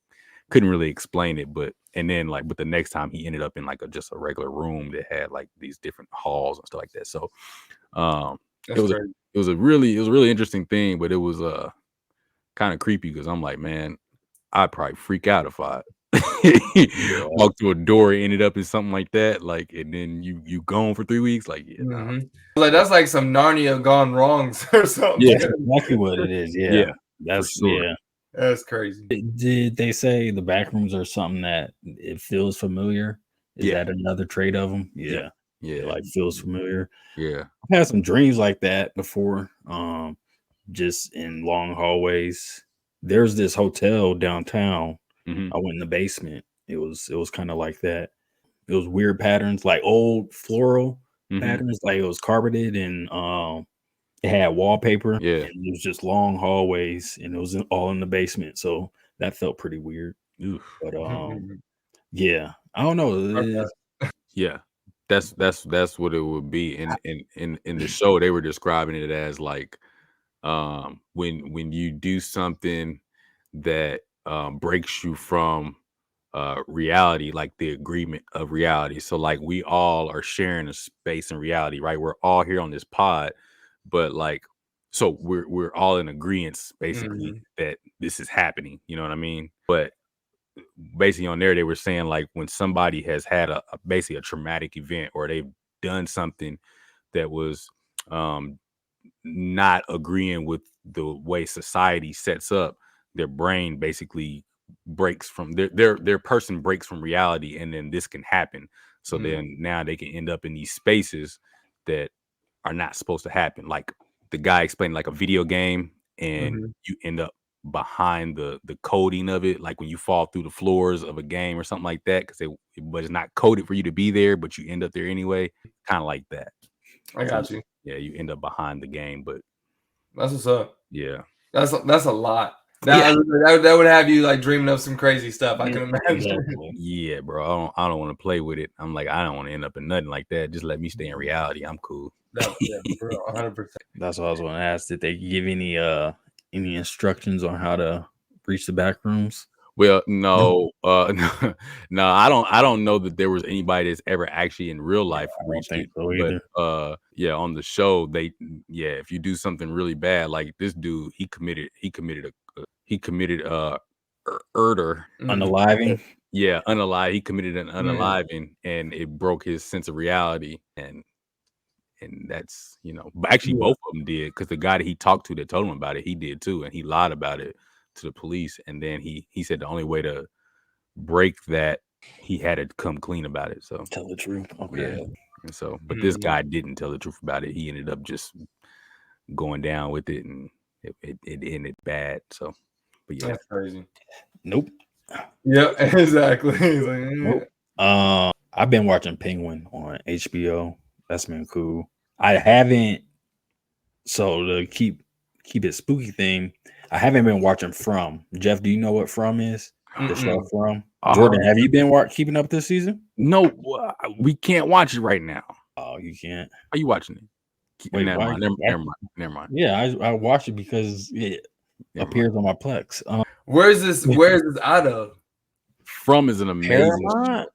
couldn't really explain it, but the next time he ended up in like just a regular room that had like these different halls and stuff like that. So it was a really interesting thing, but it was kind of creepy because I'm like, man, I'd probably freak out if I walked through a door and ended up in something like that, like, and then you gone for 3 weeks, like, nah. Like that's like some Narnia gone wrongs or something. Yeah, that's exactly what it is. Yeah, that's sure. That's crazy. Did they say the back rooms are something that it feels familiar? Is that another trait of them? Yeah. It like feels familiar. Yeah, I've had some dreams like that before. Just in long hallways. There's this hotel downtown. I went in the basement. It was kind of like that. It was weird patterns, like old floral patterns, like it was carpeted and it had wallpaper. Yeah, and it was just long hallways, and it was all in the basement. So that felt pretty weird. Oof. But yeah, I don't know. Yeah, that's what it would be. In the show, they were describing it as like when you do something that breaks you from reality, like the agreement of reality. So like we all are sharing a space in reality, right? We're all here on this pod, but like, so we're all in agreement basically that this is happening. You know what I mean? But basically on there, they were saying like when somebody has had basically a traumatic event or they've done something that was not agreeing with the way society sets up, their brain basically breaks from their person breaks from reality, and then this can happen. So then now they can end up in these spaces that are not supposed to happen. Like the guy explained, like a video game, and you end up behind the coding of it, like when you fall through the floors of a game or something like that, because it's not coded for you to be there, but you end up there anyway. Kind of like that. I got you. Yeah, you end up behind the game, but that's what's up. Yeah, that's a lot. That would have you like dreaming of some crazy stuff. I can imagine. Yeah, bro. I don't want to play with it. I'm like, I don't want to end up in nothing like that. Just let me stay in reality. I'm cool. Yeah, bro, 100%. That's what I was going to ask. Did they give any instructions on how to reach the back rooms? Well, no, no, I don't know that there was anybody that's ever actually in real life reached it. So either. But on the show, if you do something really bad, like this dude, he committed murder, unaliving. Yeah, unalive. He committed an unaliving, and it broke his sense of reality, and that's but actually both of them did, because the guy that he talked to that told him about it, he did too, and he lied about it to the police, and then he said the only way to break that, he had to come clean about it. So tell the truth. Okay. Yeah. And so, but this guy didn't tell the truth about it. He ended up just going down with it, and it ended bad. So, but yeah, That's crazy. Nope. Yeah, exactly. He's like, Nope. I've been watching Penguin on HBO. That's been cool. I haven't. So to keep it spooky theme, I haven't been watching From. Jeff, do you know what From is? The show From. Jordan, have you been keeping up this season? No, we can't watch it right now. Oh, you can't. Are you watching it? Wait, never mind. Yeah, I watched it because it appears on my Plex. Where is this out of? From is an amazing Paramount? show.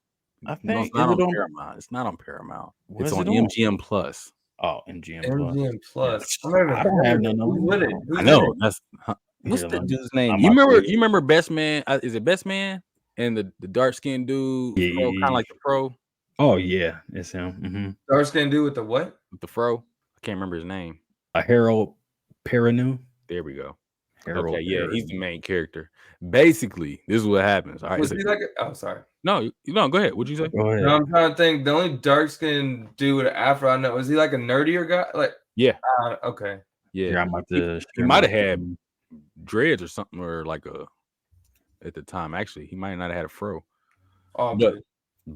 I think. No, it's not on Paramount. It's not on Paramount. It's on MGM Plus. Oh, MGM Plus. I don't have none of them. I know. That's what's the dude's name? You remember Best Man? Is it Best Man? And the dark skinned dude, kind of like the Fro. Oh yeah, it's him. Dark skinned dude with the what? With the Fro. I can't remember his name. Harold Perrineau. There we go. Harold yeah, he's the main character. Basically, this is what happens. All right. Was he like sorry. No, go ahead. What'd you say? Go ahead. No, I'm trying to think. The only dark skinned dude with an afro I know, was he like a nerdier guy? Like okay. Yeah, I'm about to. He might have had dreads or something, or like at the time. Actually, he might not have had a fro. Oh, but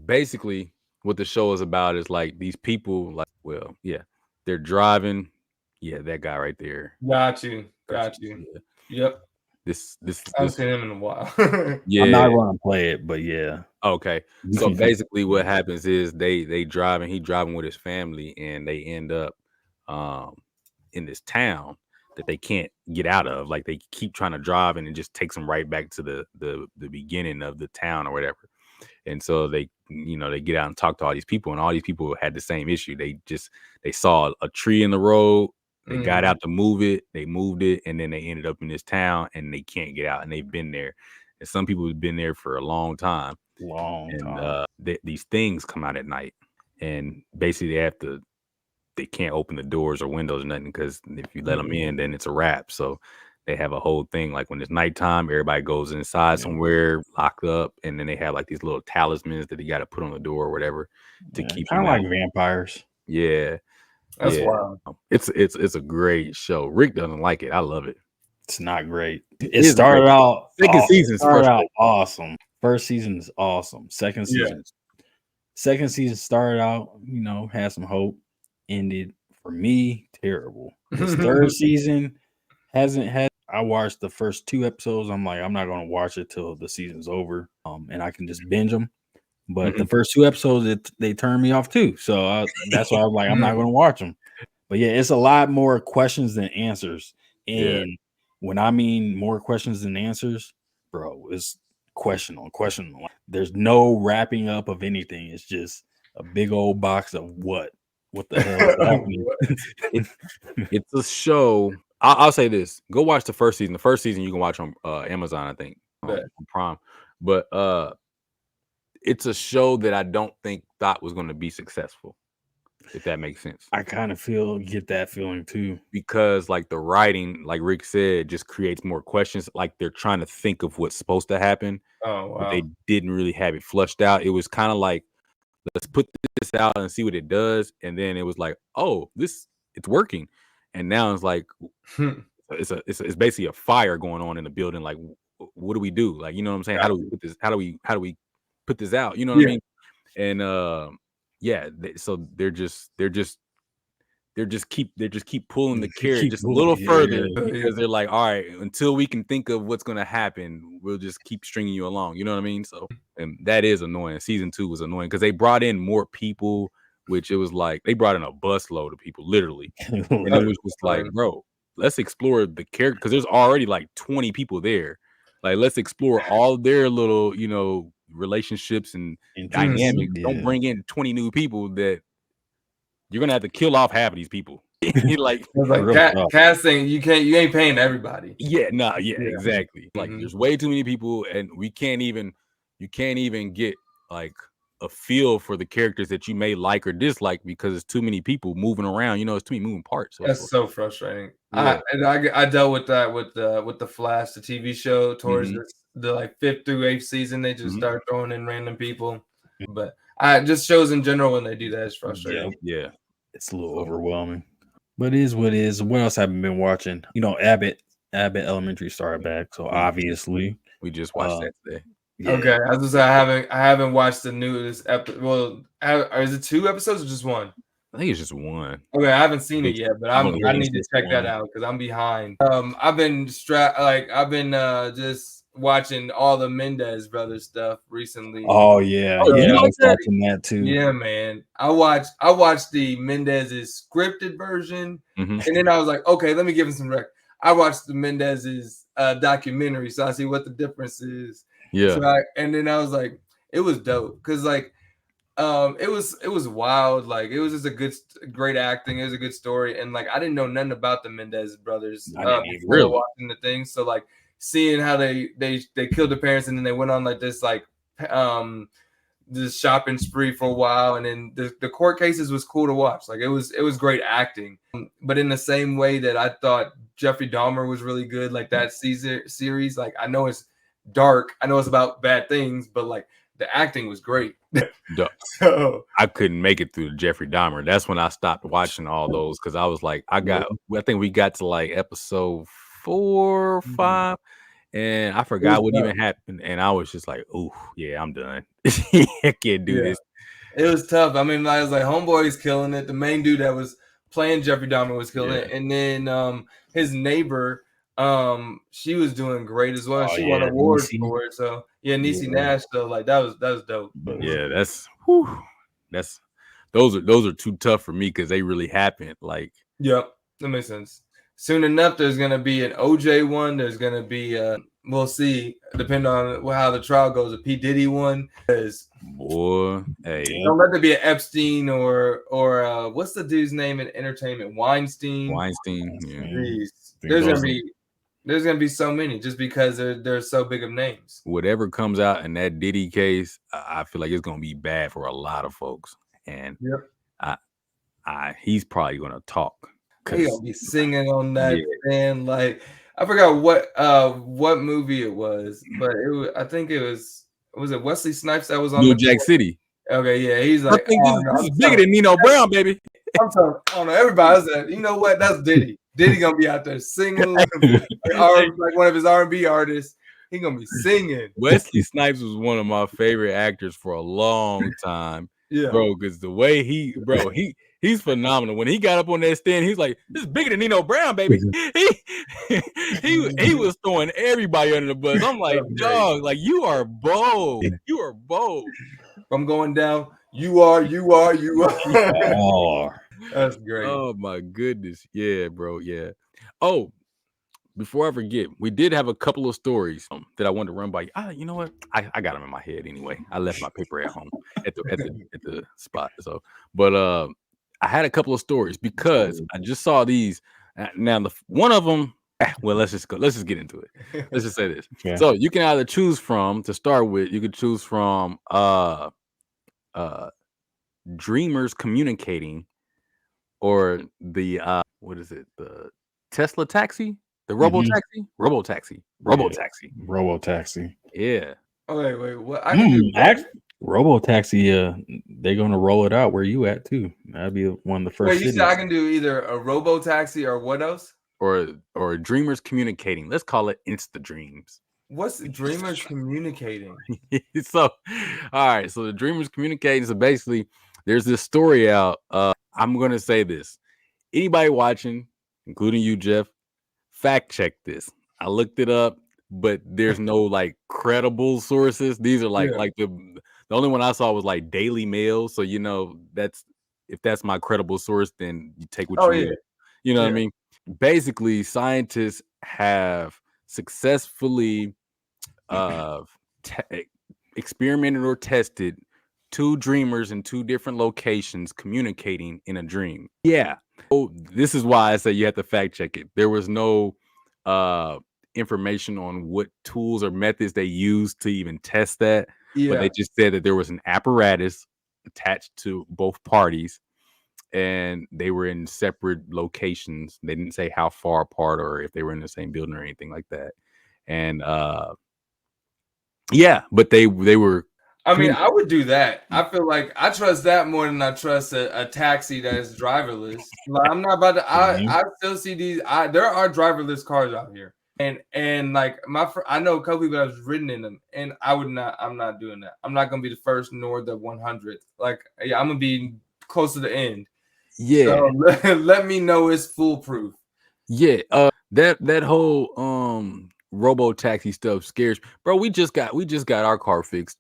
basically, what the show is about is like these people, like, well, yeah, they're driving. Yeah, that guy right there. Got you. Yep. This I haven't seen him in a while. Yeah, I'm not going to play it, but yeah. Okay, so basically, what happens is they drive, and he driving with his family, and they end up in this town that they can't get out of. Like, they keep trying to drive, and it just takes them right back to the beginning of the town or whatever. And so they get out and talk to all these people, and all these people had the same issue. They saw a tree in the road. They got out to move it. They moved it, and then they ended up in this town, and they can't get out. And they've been there, and some people have been there for a long time. These things come out at night, and basically they can't open the doors or windows or nothing, because if you let them in, then it's a wrap. So they have a whole thing, like when it's nighttime, everybody goes inside somewhere, locked up, and then they have like these little talismans that you got to put on the door or whatever to keep kind of like vampires. Yeah. That's wild. It's a great show. Rick doesn't like it. I love it. It's not great. It started out awesome. First season is awesome. Second season started out, had some hope. Ended for me terrible. This third season I watched the first 2 episodes. I'm like, I'm not going to watch it till the season's over, and I can just binge them. But the first 2 episodes, they turned me off too. So that's why I was like, I'm not going to watch them. But yeah, it's a lot more questions than answers. And when I mean more questions than answers, bro, it's question on question. There's no wrapping up of anything. It's just a big old box of what the hell is happening? It's a show. I'll say this: go watch the first season. The first season you can watch on Amazon, I think, on Prime. But it's a show that I don't thought was going to be successful, if that makes sense. I kind of get that feeling too, because like the writing, like Rick said, just creates more questions. Like they're trying to think of what's supposed to happen. Oh wow! But they didn't really have it flushed out. It was kind of like, let's put this out and see what it does, and then it was like, oh, it's working, and now it's like it's basically a fire going on in the building. Like, what do we do? Like, you know what I'm saying? How do we put this? How do we put this out? You know what I mean? And so they're just keep pulling the carrot just a little further, because they're like, all right, until we can think of what's gonna happen, we'll just keep stringing you along. You know what I mean? So, and that is annoying. Season 2 was annoying because they brought in more people, which it was like they brought in a busload of people, literally, and it was just like, bro, let's explore the character, because there's already like 20 people there. Like, let's explore all their little, relationships and dynamics. Don't bring in 20 new people that you're gonna have to kill off half of these people. like casting, you ain't paying everybody. Exactly. Like, there's way too many people, and you can't even get like a feel for the characters that you may like or dislike, because it's too many people moving around. It's too many moving parts. So that's so frustrating. I dealt with that with the Flash, the TV show, towards the like 5th through 8th season. They just start throwing in random people, but just shows in general, when they do that, it's frustrating. Yeah, it's a little overwhelming. But it is what it is. What else have I been watching? You know, Abbott Elementary started back, so obviously we just watched that today. Yeah. Okay, I was gonna say I haven't watched the newest episode. Well, is it 2 episodes or just 1? I think it's just 1. Okay, I haven't seen it yet, but I need to check that one. out because I'm behind. I've been just watching all the Mendez brothers stuff recently. Oh yeah, Oh, yeah, you I was watch that? watching that too. Yeah, man. I watched the Mendez's scripted version, Mhm. and then I was like, okay, let me give him some rec. I watched the Mendez's documentary, so I see what the difference is. Yeah. So and then I was like, it was dope because like it was wild. Like it was just great acting. It was a good story, and like I didn't know nothing about the Mendez brothers before really watching the thing. So like seeing how they killed their parents and then they went on like this shopping spree for a while, and then the court cases was cool to watch. Like it was great acting, but in the same way that I thought Jeffrey Dahmer was really good, like that series. Like I know it's dark, I know it's about bad things, but like the acting was great. So I couldn't make it through Jeffrey Dahmer. That's when I stopped watching all those because I was like, I think we got to like episode 4 or 5. And I forgot what even happened, and I was just like, "Oh, yeah, I'm done. I can't do this." It was tough. I mean, I was like, Homeboy's killing it. The main dude that was playing Jeffrey Dahmer was killing it, and then his neighbor, she was doing great as well. She won awards for it. So Niecy Nash. So like that was dope. Yeah, those are too tough for me because they really happened. Like, yep, that makes sense. Soon enough, there's gonna be an OJ one. There's gonna be we'll see, depending on how the trial goes. A P Diddy one. Boy, hey, don't let there be an Epstein or what's the dude's name in entertainment? Weinstein. Yeah. There's gonna be so many just because they're so big of names. Whatever comes out in that Diddy case, I feel like it's gonna be bad for a lot of folks, and he's probably gonna talk. He gonna be singing on that thing. Like I forgot what movie it was, but I think it was it Wesley Snipes that was on New Jack City. Okay, yeah, he's like, this is bigger than Nino Brown, baby. I'm telling, I don't know. Everybody said, you know what? That's Diddy. Diddy gonna be out there singing like one of his R&B artists. He gonna be singing. Wesley Snipes was one of my favorite actors for a long time. Yeah, bro, because the way he's phenomenal. When he got up on that stand, he's like, "This is bigger than Nino Brown, baby." he was throwing everybody under the bus. I'm like, dog, like you are bold. You are bold. I'm going down. You are. Oh, that's great. Oh my goodness, yeah, bro, yeah. Oh, before I forget, we did have a couple of stories that I wanted to run by you. You know what? I got them in my head anyway. I left my paper at home at the spot. So, but I had a couple of stories because I just saw these. Now, one of them. Well, let's just get into it. Let's just say this. Yeah. So you can either choose from, to start with, you could choose from dreamers communicating, or the what is it? The Tesla taxi. The Robo Taxi? Robo Taxi. Robo Taxi. Robo Taxi. Yeah. Oh, wait. What? I can do Robo Taxi, they're going to roll it out where you at, too. That'd be one of the first. Wait, you said I can do either a Robo Taxi or what else? Or dreamers communicating. Let's call it Insta Dreams. What's dreamers communicating? So, all right. So the dreamers communicating. So basically, there's this story out. I'm going to say this. Anybody watching, including you, Jeff, fact check this. I looked it up, but there's no like credible sources. These are like the only one I saw was like Daily Mail. So if that's my credible source, then you take what you will. You know what I mean? Basically, scientists have successfully experimented or tested 2 dreamers in 2 different locations communicating in a dream. Yeah. So this is why I say you have to fact check it. There was no information on what tools or methods they used to even test that. Yeah. But they just said that there was an apparatus attached to both parties and they were in separate locations. They didn't say how far apart or if they were in the same building or anything like that. And but they were I mean, I would do that. I feel like I trust that more than I trust a taxi that is driverless. Like, I'm not about to. I still see these. There are driverless cars out here, and like I know a couple people that have ridden in them, and I would not. I'm not doing that. I'm not gonna be the first nor the 100th. Like, yeah, I'm gonna be close to the end. Yeah. So let me know it's foolproof. Yeah. That whole Robo Taxi stuff scares, bro. We just got our car fixed.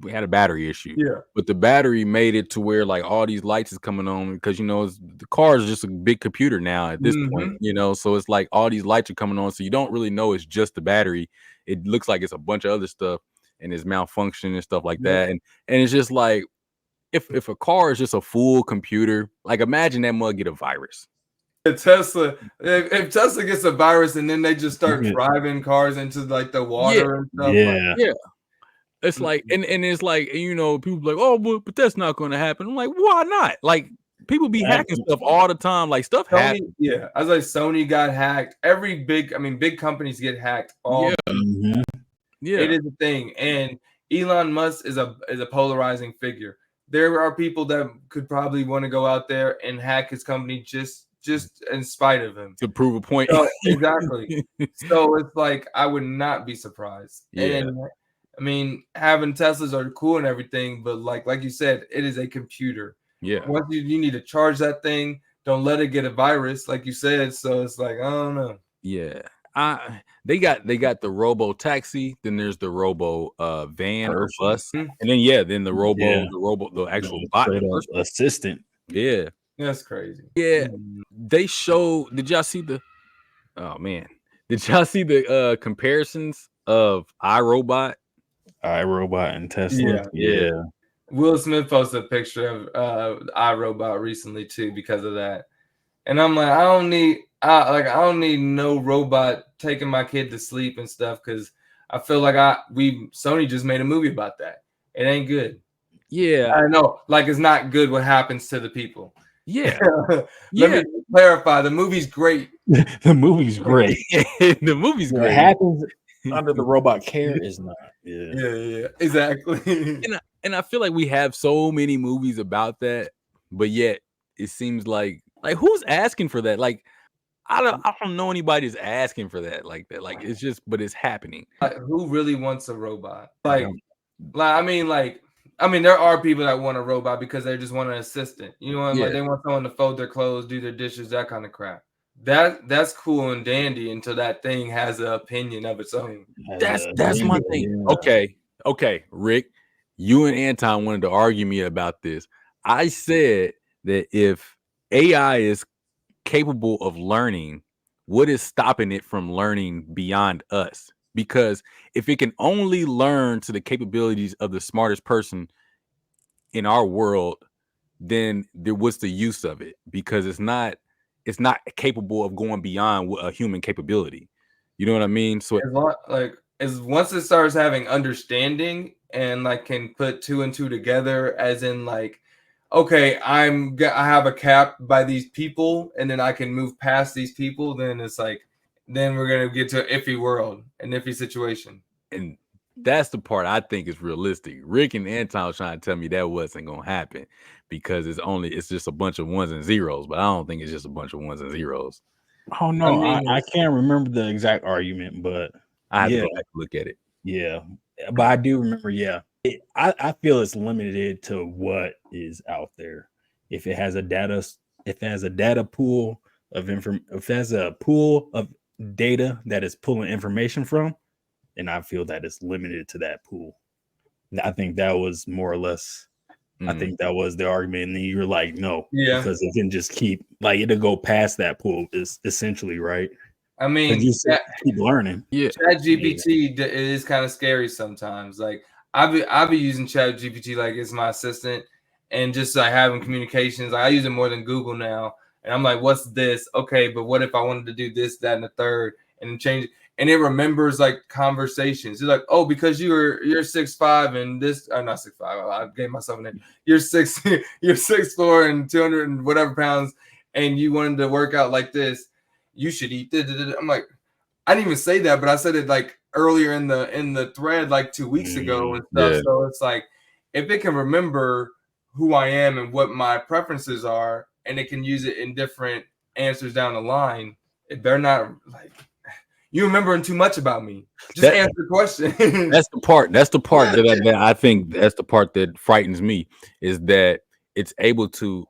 We had a battery issue. Yeah. But the battery made it to where like all these lights is coming on because the car is just a big computer now at this point, so it's like all these lights are coming on, so you don't really know it's just the battery. It looks like it's a bunch of other stuff and it's malfunctioning and stuff like that. And it's just like if a car is just a full computer, like imagine that mug get a virus. Tesla, if Tesla gets a virus and then they just start driving cars into like the water and stuff. Yeah. It's like, and it's like, people like, oh, but that's not going to happen. I'm like, why not? Like, people be hacking stuff all the time. Like, stuff happens. Yeah, I was like, Sony got hacked. Big companies get hacked. All yeah, it is a thing. And Elon Musk is a polarizing figure. There are people that could probably want to go out there and hack his company just in spite of him to prove a point. So, exactly. So it's like I would not be surprised. Yeah. And I mean, having Teslas are cool and everything, but like you said, it is a computer. Yeah. Once you need to charge that thing, don't let it get a virus, like you said. So it's like, I don't know. Yeah. They got the Robo Taxi, then there's the Robo van or bus, and then the actual bot assistant. Yeah. That's crazy. Yeah. They show, did y'all see the comparisons of iRobot and Tesla? Yeah. Will Smith posted a picture of iRobot recently too because of that. And I'm like, I don't need no robot taking my kid to sleep and stuff because I feel like Sony just made a movie about that. It ain't good. Yeah. I know, like it's not good what happens to the people. Yeah. Let me clarify. The movie's great. The movie's great. The movie's great. What happens under the robot care is not. Yeah, exactly. And I feel like we have so many movies about that, but yet it seems like who's asking for that? Like I don't know anybody's asking for that like that. Like it's just, but it's happening. Like, who really wants a robot? I mean, there are people that want a robot because they just want an assistant. Like they want someone to fold their clothes, do their dishes, that kind of crap. That's cool and dandy until that thing has an opinion of its own. That's my thing. Yeah. Okay, Rick, you and Anton wanted to argue me about this. I said that if AI is capable of learning, what is stopping it from learning beyond us? Because if it can only learn to the capabilities of the smartest person in our world, then what's the use of it? Because it's not capable of going beyond a human capability. You know what I mean? So once it starts having understanding and like can put two and two together, as in like, okay, I have a cap by these people, and then I can move past these people. Then it's like, then we're gonna get to an iffy world, an iffy situation, and that's the part I think is realistic. Rick and Anton was trying to tell me that wasn't gonna happen because it's just a bunch of ones and zeros, but I don't think it's just a bunch of ones and zeros. Oh no, I can't remember the exact argument, but I have to go back and look at it. Yeah, but I do remember. Yeah, I feel it's limited to what is out there. If it has a data pool of if it has a pool of data that is pulling information from, and I feel that it's limited to that pool. I think that was more or less. I think that was the argument, and then you're like, no, because it can just keep it'll go past that pool. Is essentially right. I mean, you keep learning. Yeah, ChatGPT is kind of scary sometimes. Like I be using ChatGPT like it's my assistant, and just like having communications. Like, I use it more than Google now, and I'm like, what's this? Okay, but what if I wanted to do this, that, and the third, and then change it? And it remembers like conversations. It's like, oh, because you're 6'5" and this, not 6'5". I gave myself a name. You're 6'4" and 200 and whatever pounds, and you wanted to work out like this. You should eat this. I'm like, I didn't even say that, but I said it like earlier in the thread like 2 weeks ago and stuff. Yeah. So it's like if it can remember who I am and what my preferences are, and it can use it in different answers down the line, they're not like you remembering too much about me. Just answer the question. That's the part that I think that's the part that frightens me, is that it's able to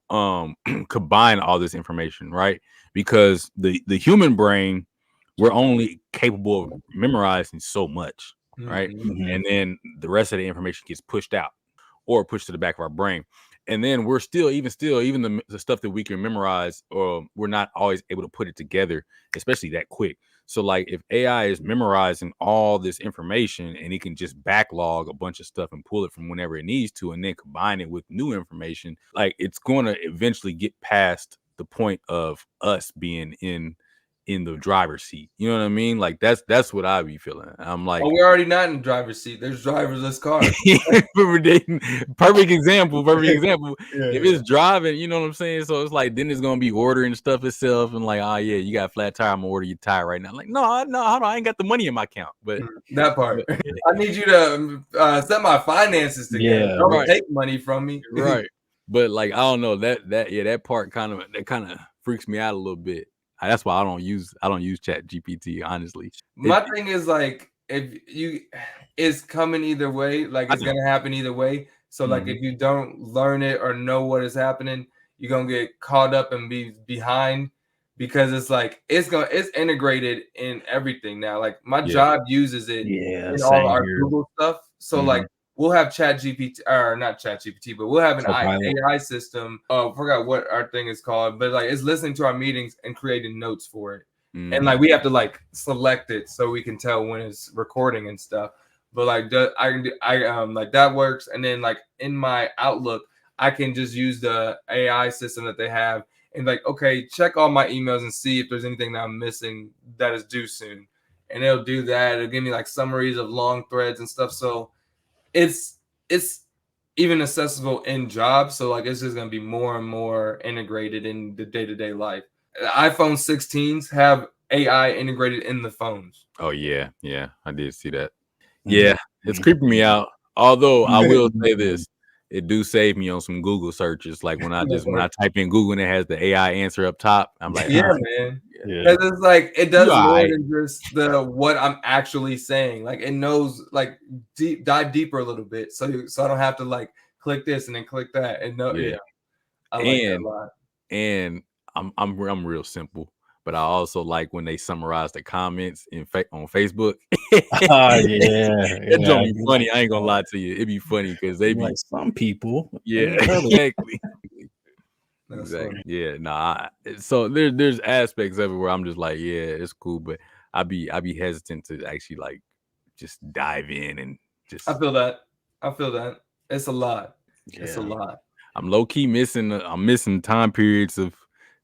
combine all this information, right? Because the human brain, we're only capable of memorizing so much, right? And then the rest of the information gets pushed out or pushed to the back of our brain. And then we're even the stuff that we can memorize, or we're not always able to put it together, especially that quick. So like if AI is memorizing all this information and it can just backlog a bunch of stuff and pull it from whenever it needs to and then combine it with new information, like it's going to eventually get past the point of us being in the driver's seat. You know what I mean? Like that's what I be feeling. I'm like, we're already not in the driver's seat. There's driverless cars. Perfect example. If it's driving, you know what I'm saying? So it's like then it's gonna be ordering stuff itself and like, oh yeah, you got a flat tire, I'm gonna order your tire right now. Like, no, hold on, I ain't got the money in my account. But that part. I need you to set my finances together. Yeah, Don't take money from me. Right. But like I don't know, that part kind of freaks me out a little bit. That's why I don't use ChatGPT, honestly. My thing is like it's coming either way, like it's gonna happen either way. So like if you don't learn it or know what is happening, you're gonna get caught up and be behind, because it's like it's integrated in everything now. Like my job uses it in all our Google stuff. So like we'll have ChatGPT, or not ChatGPT, but we'll have an AI system. I forgot what our thing is called, but like it's listening to our meetings and creating notes for it. And like we have to like select it so we can tell when it's recording and stuff. But like I like that works. And then like in my Outlook, I can just use the AI system that they have and like, okay, check all my emails and see if there's anything that I'm missing that is due soon. And it'll do that. It'll give me like summaries of long threads and stuff. So it's even accessible in jobs. So like it's just gonna be more and more integrated in the day-to-day life. iPhone 16s have AI integrated in the phones. Oh yeah, I did see that. Yeah, it's creeping me out. Although I will say this, it do save me on some Google searches. Like when I type in Google and it has the AI answer up top, I'm like, yeah, man. Because it's like it does more than just what I'm actually saying. Like it knows, like dive deeper a little bit, so I don't have to like click this and then click that. And I like that a lot. And I'm real simple, but I also like when they summarize the comments on Facebook. It drove me funny. I ain't gonna lie to you. It'd be funny because they be like some people. Yeah, exactly. Exactly. Yeah, so there's aspects of it where I'm just like, yeah, it's cool, but I be hesitant to actually like just dive in and just. I feel that. It's a lot. It's a lot. I'm low key missing. I'm missing time periods of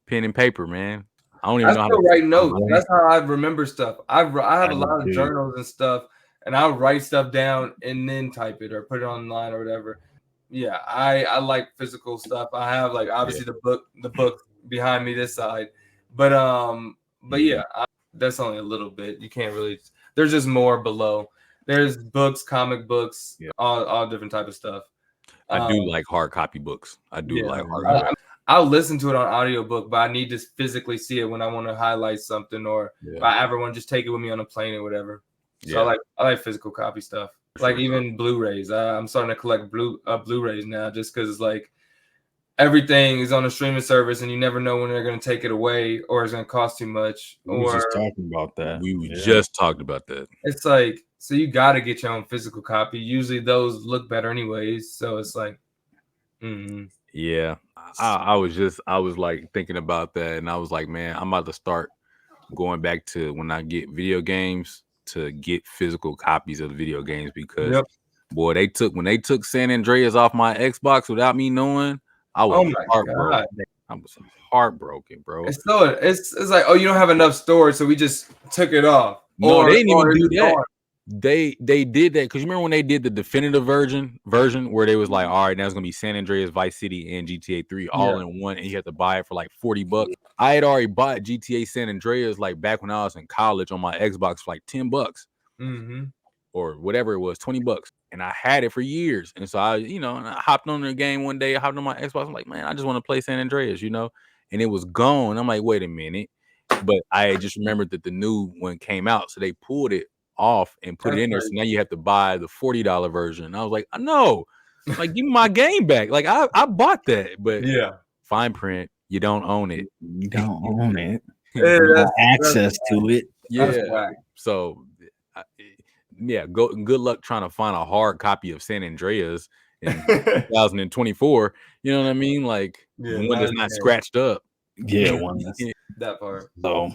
pen and paper, man. I don't even know how to write notes. That's how I remember stuff. I have a lot of journals and stuff, and I'll write stuff down and then type it or put it online or whatever. Yeah, I like physical stuff. I have like obviously the book behind me this side, but yeah, that's only a little bit. You can't really. There's just more below. There's books, comic books, all different type of stuff. I do like hard copy books. I do like hard copy. I'll listen to it on audiobook, but I need to physically see it when I want to highlight something, or if I ever want to just take it with me on a plane or whatever. So I like physical copy stuff. Like even Blu-rays. I'm starting to collect Blu-rays now, just because it's like everything is on a streaming service, and you never know when they're going to take it away, or it's going to cost too much. We were just talking about that. We just talked about that. It's like, so you got to get your own physical copy. Usually those look better anyways. So it's like, yeah. I was like thinking about that, and I was like, man, I'm about to start going back to when I get video games to get physical copies of the video games, because boy, when they took San Andreas off my Xbox without me knowing, I was heartbroken. I was heartbroken, bro. It's like, oh, you don't have enough storage, so we just took it off. No, they didn't even do that. They did that because you remember when they did the definitive version where they was like, all right, now it's gonna be San Andreas, Vice City, and GTA 3 all in one, and you have to buy it for like $40. I had already bought GTA San Andreas like back when I was in college on my Xbox for like $10. or whatever it was, $20. And I had it for years. And so I, and I hopped on the game one day, I hopped on my Xbox. I'm like, man, I just want to play San Andreas, and it was gone. I'm like, wait a minute. But I just remembered that the new one came out. So they pulled it off and put it in there. So now you have to buy the $40 version. And I was like, no, like, give me my game back. Like, I bought that. But fine print, you don't own it. You don't own it. Yeah, access to it. Yeah. So, good luck trying to find a hard copy of San Andreas in 2024. You know what I mean? Like, one that's not scratched up. Yeah, one that's that part. So,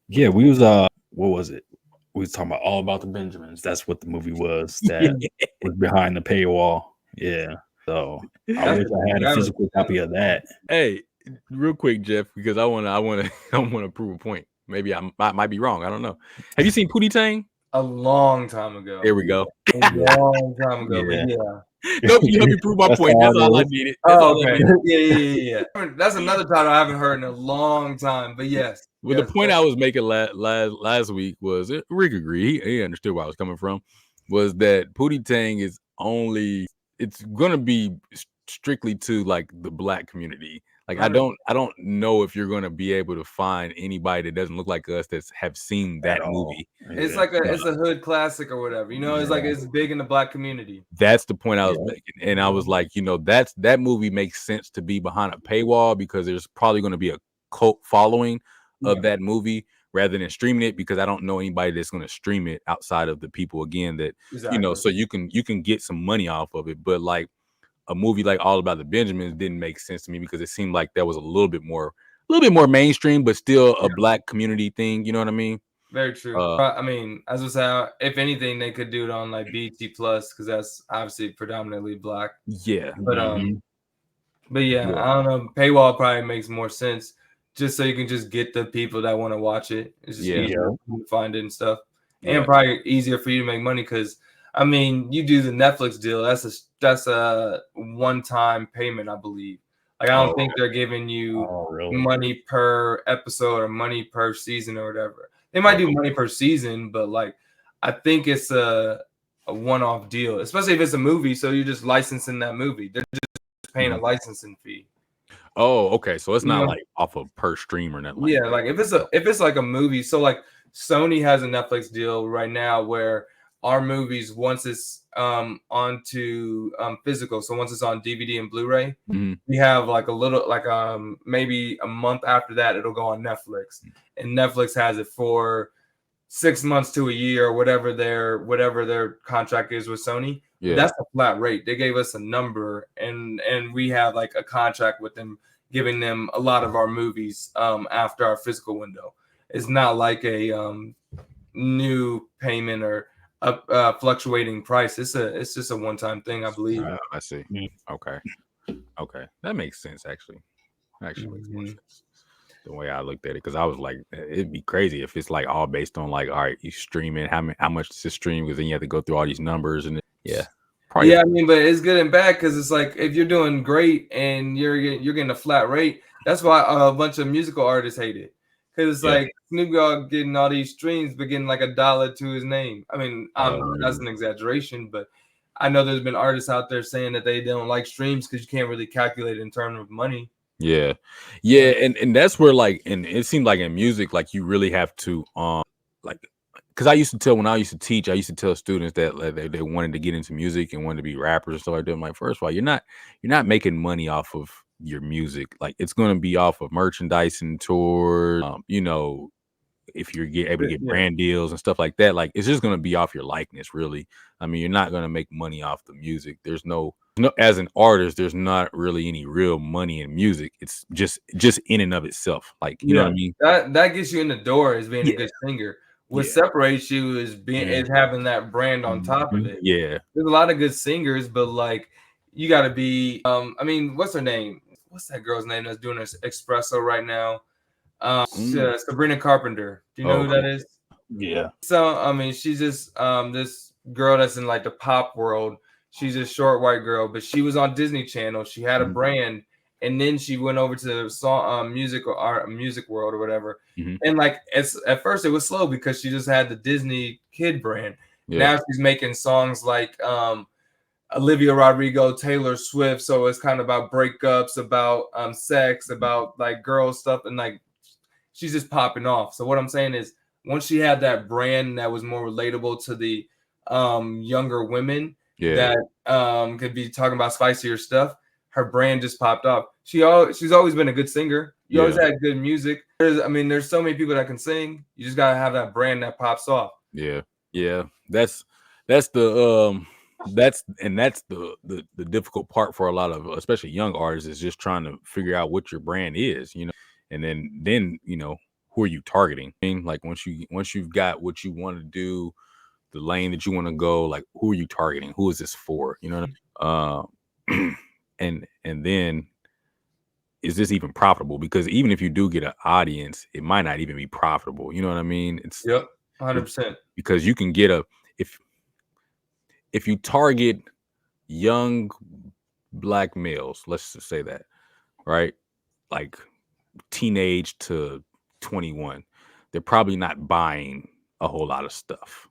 yeah, we was what was it? We was talking about All About the Benjamins. That's what the movie was. That was behind the paywall. Yeah. So I wish I had a physical copy of that. Hey, real quick, Jeff, because I want to prove a point. Maybe I might be wrong. I don't know. Have you seen Pootie Tang? A long time ago. There we go. A long time ago. Yeah. But yeah. Nope, you help me prove my point. That's all I needed. Okay. Yeah. That's another title I haven't heard in a long time. But yes. Well, the point I was making last week was Rick agreed. He understood where I was coming from. Was that Pootie Tang is it's gonna be strictly to like the Black community. Like I don't know if you're gonna be able to find anybody that doesn't look like us that have seen that movie. It's like it's a hood classic or whatever. It's like it's big in the Black community. That's the point I was making. And I was like, that movie makes sense to be behind a paywall because there's probably gonna be a cult following of that movie rather than streaming it, because I don't know anybody that's gonna stream it outside of the people again that so you can get some money off of it. But like a movie like All About the Benjamins didn't make sense to me because it seemed like that was a little bit more mainstream, but still a Black community thing. You know what I mean? Very true. I mean, as I say, if anything, they could do it on like BT Plus because that's obviously predominantly Black. Yeah. But yeah, I don't know. Paywall probably makes more sense, just so you can just get the people that want to watch it. It's just easier to find it and stuff, and probably easier for you to make money because. I mean, you do the Netflix deal. That's a one-time payment, I believe. Like I don't think they're giving you money per episode or money per season or whatever. They might do money per season, but like I think it's a one-off deal, especially if it's a movie. So you're just licensing that movie. They're just paying a licensing fee. Oh, okay. So it's not like off of per stream or nothing. Like if it's like a movie. So like Sony has a Netflix deal right now where our movies, once it's onto physical, so once it's on DVD and Blu-ray, we have like a little maybe a month after that it'll go on Netflix, and Netflix has it for 6 months to a year, whatever their contract is with Sony. That's a flat rate. They gave us a number, and we have like a contract with them, giving them a lot of our movies after our physical window. It's not like a new payment or a fluctuating price. It's just a one-time thing, I believe. I see. Okay, that makes sense. Actually makes more sense the way I looked at it, because I was like, it'd be crazy if it's like all based on like, all right, you stream it, how much does it stream, because then you have to go through all these numbers and probably. I mean, but it's good and bad, because it's like if you're doing great and you're getting a flat rate, that's why a bunch of musical artists hate it. Because it's like Snoop Dogg getting all these streams, but getting like $1 to his name. I mean, that's an exaggeration, but I know there's been artists out there saying that they don't like streams because you can't really calculate it in terms of money. Yeah, and that's where like, and it seemed like in music, like you really have to like, because when I used to teach, I used to tell students that they wanted to get into music and wanted to be rappers and stuff like that. I'm like, first of all, you're not making money off of your music. Like it's going to be off of merchandise and tours, if you're able to get brand deals and stuff like that. Like it's just going to be off your likeness, really. I mean, you're not going to make money off the music. There's no as an artist, there's not really any real money in music. It's just in and of itself, like you know what I mean. That gets you in the door as being a good singer. What separates you is having that brand on top of it. There's a lot of good singers, but like you got to be I mean, what's her name? What's that girl's name that's doing this espresso right now? Sabrina Carpenter. Do you know who that is? Yeah. So I mean, she's just this girl that's in like the pop world. She's a short white girl, but she was on Disney Channel. She had a brand, and then she went over to song music or art, music world or whatever. Mhm. And like at first it was slow because she just had the Disney kid brand. Yeah. Now she's making songs like Olivia Rodrigo, Taylor Swift. So it's kind of about breakups, about sex, about like girl stuff, and like she's just popping off. So what I'm saying is, once she had that brand that was more relatable to the younger women Yeah. that could be talking about spicier stuff, her brand just popped off. She's always been a good singer. You always Yeah. had good music. There's so many people that can sing. You just gotta have that brand that pops off. Yeah. Yeah. That's the that's the difficult part for a lot of especially young artists, is just trying to figure out what your brand is, you know, and then you know, who are you targeting? I mean, like once you've got what you want to do, the lane that you want to go, like who are you targeting? Who is this for? You know what I mean? And then, is this even profitable? Because even if you do get an audience, it might not even be profitable. You know what I mean? Yep, 100%. Because you can get if you target young black males, let's just say that, right? Like teenage to 21, they're probably not buying a whole lot of stuff.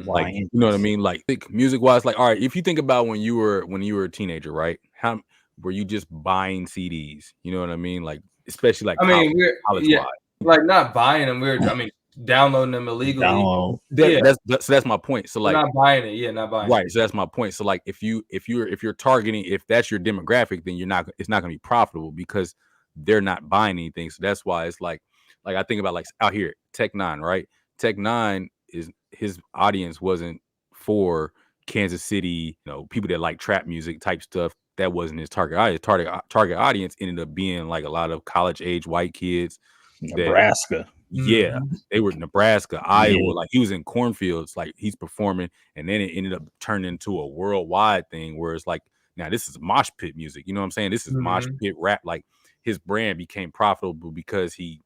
Like, you know what I mean? Like music wise, like, all right, if you think about when you were a teenager, right? How were you just buying CDs? You know what I mean? Like, especially like college wise. Like not buying them. Downloading them illegally. That's my point. So like, we're not buying it. Yeah, not buying right. it. So that's my point. So like, if you're targeting, if that's your demographic, then it's not going to be profitable because they're not buying anything. So that's why it's like I think about like out here, Tech Nine, right? Tech Nine, is his audience wasn't for Kansas City, you know, people that like trap music type stuff. That wasn't his target audience. Target audience ended up being like a lot of college age white kids. Nebraska. Yeah, they were Nebraska, Iowa. Yeah. Like he was in cornfields, like he's performing, and then it ended up turning into a worldwide thing where it's like, now this is mosh pit music. You know what I'm saying? This is mosh pit rap. Like his brand became profitable because he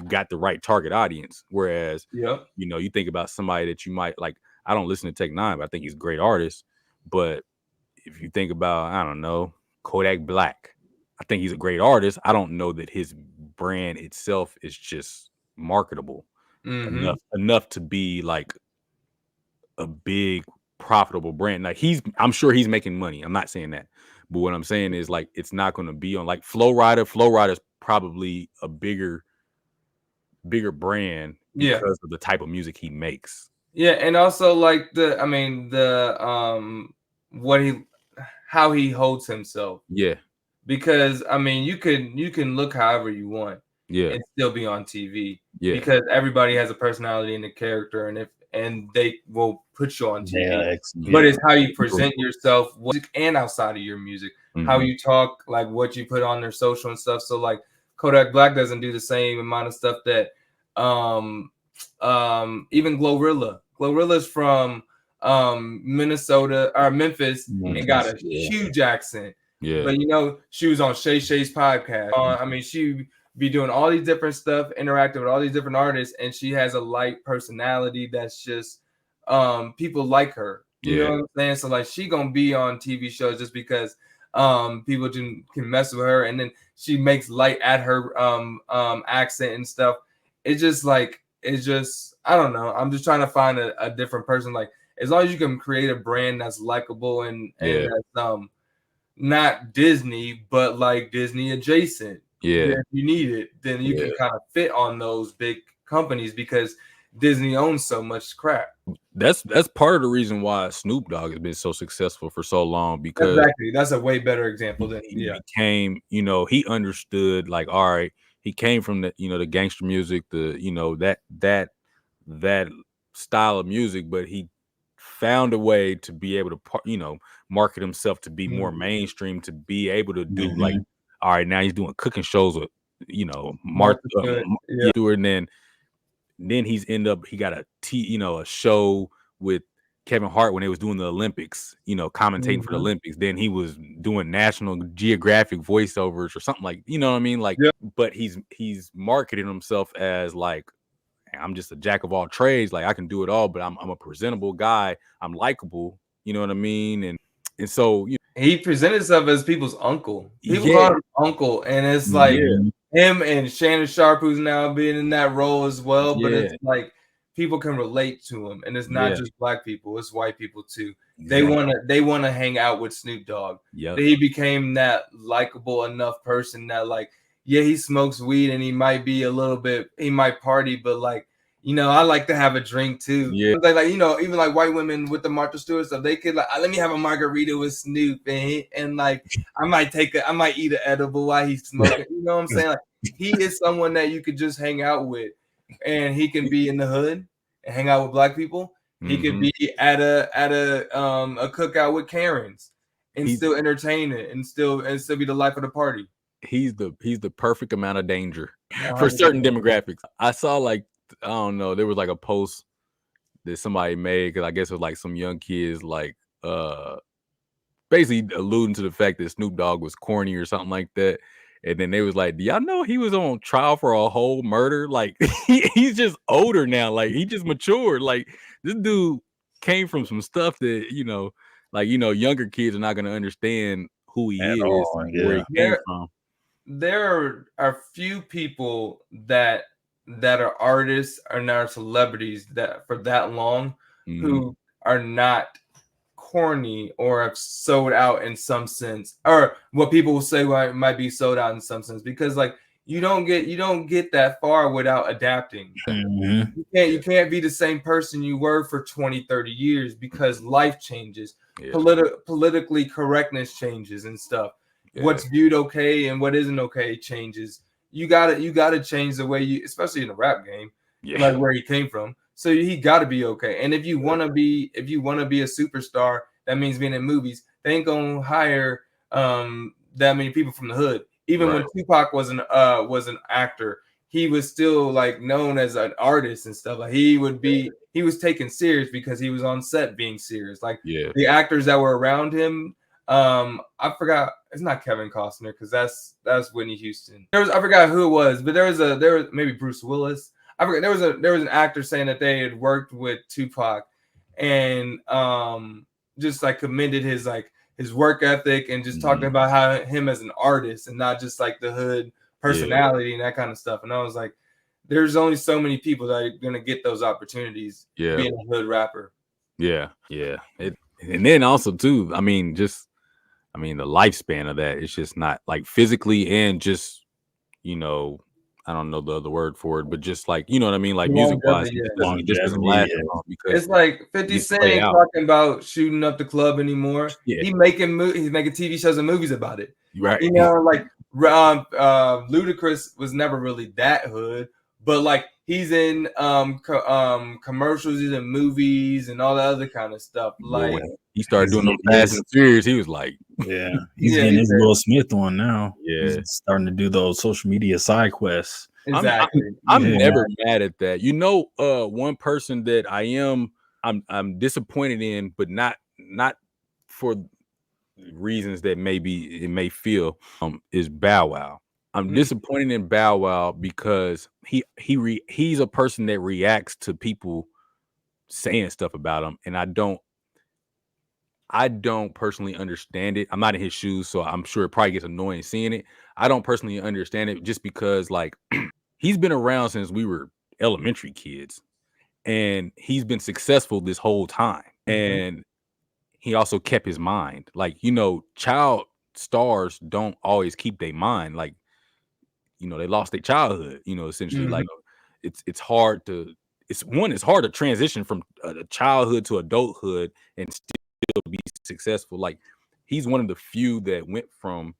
got the right target audience. Whereas, you know, you think about somebody that you might like. I don't listen to Tech Nine, but I think he's a great artist. But if you think about, I don't know, Kodak Black, I think he's a great artist. I don't know that his brand itself is just marketable enough to be like a big profitable brand. Like I'm sure he's making money. I'm not saying that, but what I'm saying is like it's not going to be on like Flow Rider's probably a bigger brand because of the type of music he makes. Yeah, and also like how he holds himself. Yeah. Because I mean, you can look however you want, and still be on TV. Yeah. Because everybody has a personality and a character, and they will put you on TV. But it's how you present yourself, and outside of your music, how you talk, like what you put on their social and stuff. So like Kodak Black doesn't do the same amount of stuff that even Glorilla's from Minnesota or Memphis and got a huge accent. Yeah. But you know, she was on Shay Shay's podcast. I mean, she be doing all these different stuff, interacting with all these different artists, and she has a light personality that's just people like her. You know what I'm saying? So like she gonna be on TV shows just because people can mess with her, and then she makes light at her accent and stuff. It's just I don't know. I'm just trying to find a different person. Like as long as you can create a brand that's likable and that's not Disney, but like Disney adjacent. Yeah. If you need it, then you can kind of fit on those big companies because Disney owns so much crap. That's part of the reason why Snoop Dogg has been so successful for so long, because that's a way better example than he became, you know, he understood like, all right, he came from the, you know, the gangster music, the, you know, that style of music, but he found a way to be able to, you know, market himself to be more mainstream, to be able to do like, all right, now he's doing cooking shows with, you know, Martha Stewart, and then he got a show with Kevin Hart when they was doing the Olympics, you know, commentating for the Olympics. Then he was doing National Geographic voiceovers or something, like, you know what I mean? Like, but he's marketing himself as like, I'm just a jack of all trades. Like I can do it all, but I'm a presentable guy. I'm likable. You know what I mean? And so he presented himself as people's uncle. People Yeah. call him uncle, and it's like Mhm. him and Shannon Sharp, who's now being in that role as well. But it's Yeah. like people can relate to him, and it's not Yeah. just black people; it's white people too. Exactly. They wanna hang out with Snoop Dogg. Yep. He became that likable enough person that, like, yeah, he smokes weed and he might be a little bit, he might party, but like, I like to have a drink too. Yeah. Like, even like white women with the Martha Stewart stuff, they could like, let me have a margarita with Snoop, and like, I might eat an edible while he's smoking. You know what I'm saying? Like, he is someone that you could just hang out with, and he can be in the hood and hang out with black people. He could be at a cookout with Karens and still entertain it and still be the life of the party. He's the perfect amount of danger for certain demographics. I saw, like, I don't know, there was like a post that somebody made, because I guess it was like some young kids, like, basically alluding to the fact that Snoop Dogg was corny or something like that. And then they was like, do y'all know he was on trial for a whole murder? Like, he's just older now. Like, he just matured. Like, this dude came from some stuff that, like, younger kids are not going to understand who he At is, all, where he yeah. came from. There are few people that are artists or not celebrities that for that long who are not corny or have sold out in some sense, or what people will say might be sold out in some sense, because like you don't get that far without adapting. Mhm. You can't be the same person you were for 20-30 years, because life changes. Yeah. Politically correctness changes and stuff. Yeah. What's viewed okay and what isn't okay changes. You gotta change the way you, especially in the rap game, like where he came from. So he gotta be okay. And if you wanna be a superstar, that means being in movies. They ain't gonna hire that many people from the hood. Even when Tupac was an actor, he was still like known as an artist and stuff. Like he was taken serious because he was on set being serious. Like the actors that were around him, I forgot, it's not Kevin Costner, because that's Whitney Houston. I forgot who it was, but there was maybe Bruce Willis. I forgot, there was an actor saying that they had worked with Tupac and just like commended his work ethic and just talking about how him as an artist and not just like the hood personality and that kind of stuff. And I was like, there's only so many people that are gonna get those opportunities being a hood rapper. Yeah. And then also too, I mean, the lifespan of that, it's just not like physically and just, I don't know the other word for it, but just like, you know what I mean? Like music wise, it just doesn't last long, because it's like 50 Cent ain't talking about shooting up the club anymore. He's making TV shows and movies about it. Right. Like Ludacris was never really that hood, but like he's in commercials, he's in movies and all that other kind of stuff. Like when he started doing the Fast and Furious, he was like, he's getting his Will Smith on now. Yeah, he's starting to do those social media side quests. Exactly. I'm never mad at that. One person that I'm disappointed in, but not for reasons that maybe it may feel, is Bow Wow. I'm disappointed in Bow Wow because he's a person that reacts to people saying stuff about him, and I don't personally understand it. I'm not in his shoes, so I'm sure it probably gets annoying seeing it. I don't personally understand it, just because like he's been around since we were elementary kids, and he's been successful this whole time. And he also kept his mind. Like, child stars don't always keep their mind. Like, they lost their childhood, essentially. Like it's hard to transition from childhood to adulthood and still be successful. Like, he's one of the few that went from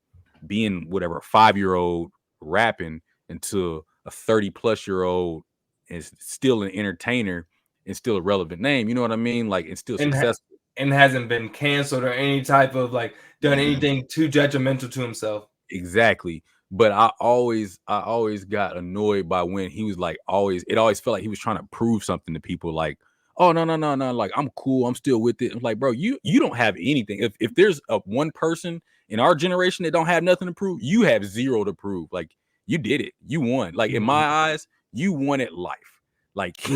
being whatever, a 5-year-old rapping into a 30-plus-year-old and still an entertainer and still a relevant name. You know what I mean? Like, it's still successful. And hasn't been canceled or any type of like done anything too detrimental to himself. Exactly. But I always got annoyed by when he was like, it always felt like he was trying to prove something to people. Like, oh, no, like, I'm cool, I'm still with it. I'm like, bro, you don't have anything. If there's one person in our generation that don't have nothing to prove, you have zero to prove. Like, you did it, you won. Like, in my eyes, you won at life. Like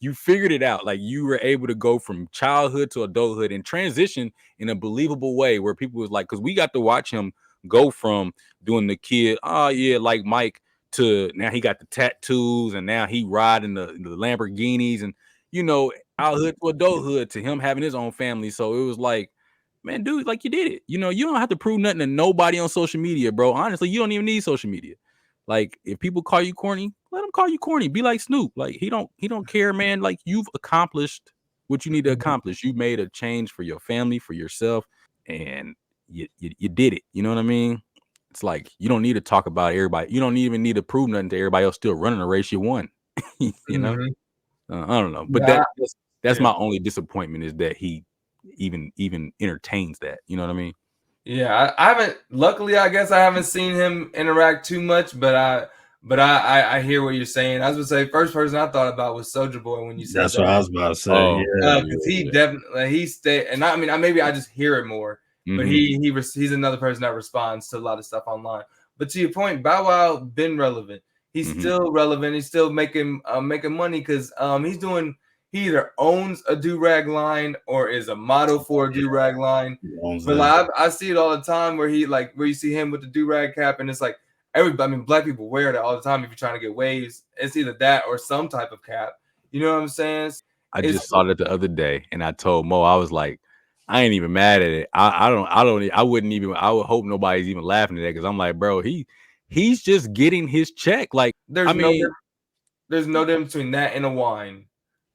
you figured it out. Like you were able to go from childhood to adulthood and transition in a believable way where people was like, because we got to watch him go from doing the kid, oh yeah, like Mike, to now he got the tattoos and now he riding the Lamborghinis and childhood to adulthood to him having his own family. So it was like, man, dude, like you did it. You don't have to prove nothing to nobody on social media, bro. Honestly, you don't even need social media. Like if people call you corny, let them call you corny. Be like Snoop. Like he don't care, man. Like you've accomplished what you need to accomplish. You made a change for your family, for yourself, and you did it. You know what I mean? It's like you don't need to talk about everybody. You don't even need to prove nothing to everybody else still running a race you won. I don't know, but that's my only disappointment is that he even entertains that. You know what I mean? Yeah, I haven't. Luckily, I guess I haven't seen him interact too much, but I hear what you're saying. I was gonna say first person I thought about was Soulja Boy when you said that's what I was about to say. Oh, because he definitely stayed, and I mean maybe I just hear it more, but he's another person that responds to a lot of stuff online. But to your point, Bow Wow been relevant. He's still relevant. He's still making money because he either owns a do-rag line or is a model for a do-rag line. But like, I see it all the time where you see him with the do-rag cap, and it's like black people wear that all the time if you're trying to get waves. It's either that or some type of cap. You know what I'm saying? I just saw that the other day, and I told Mo, I was like, I ain't even mad at it. I would hope nobody's even laughing at that because I'm like, bro, he's just getting his check. Like, there's no difference between that and a wine.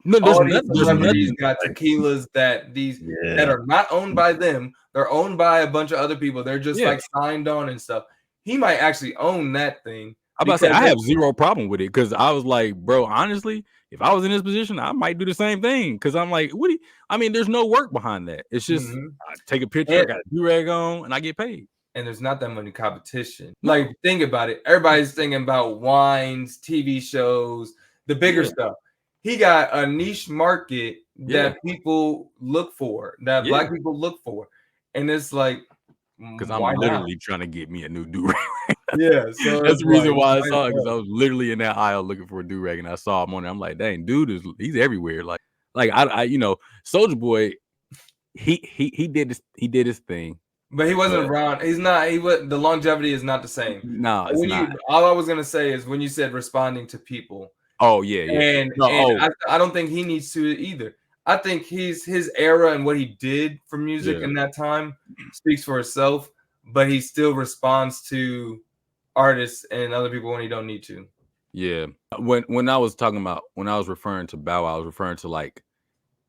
No, there's nothing. Got tequilas that are not owned by them. They're owned by a bunch of other people. They're just like signed on and stuff. He might actually own that thing. I'm about to say I have zero problem with it because I was like, bro, honestly, if I was in this position, I might do the same thing because I'm like, there's no work behind that. It's just I take a picture, I got a do-rag on, and I get paid. And there's not that many competition. No. Like, think about it. Everybody's thinking about wines, TV shows, the bigger stuff. He got a niche market that people look for, that black people look for. And it's like, because I'm literally trying to get me a new do-rag. So that's the reason why I saw it, because I was literally in that aisle looking for a do-rag and I saw him on there. I'm like, dang, dude, he's everywhere. Like I Soulja Boy, he did his thing. But he wasn't around. The longevity is not the same. No, it's not. All I was gonna say is when you said responding to people. Oh yeah. And I don't think he needs to either. I think his era and what he did for music in that time speaks for itself, but he still responds to artists and other people when he don't need to. Yeah. When I was referring to Bow Wow, I was referring to like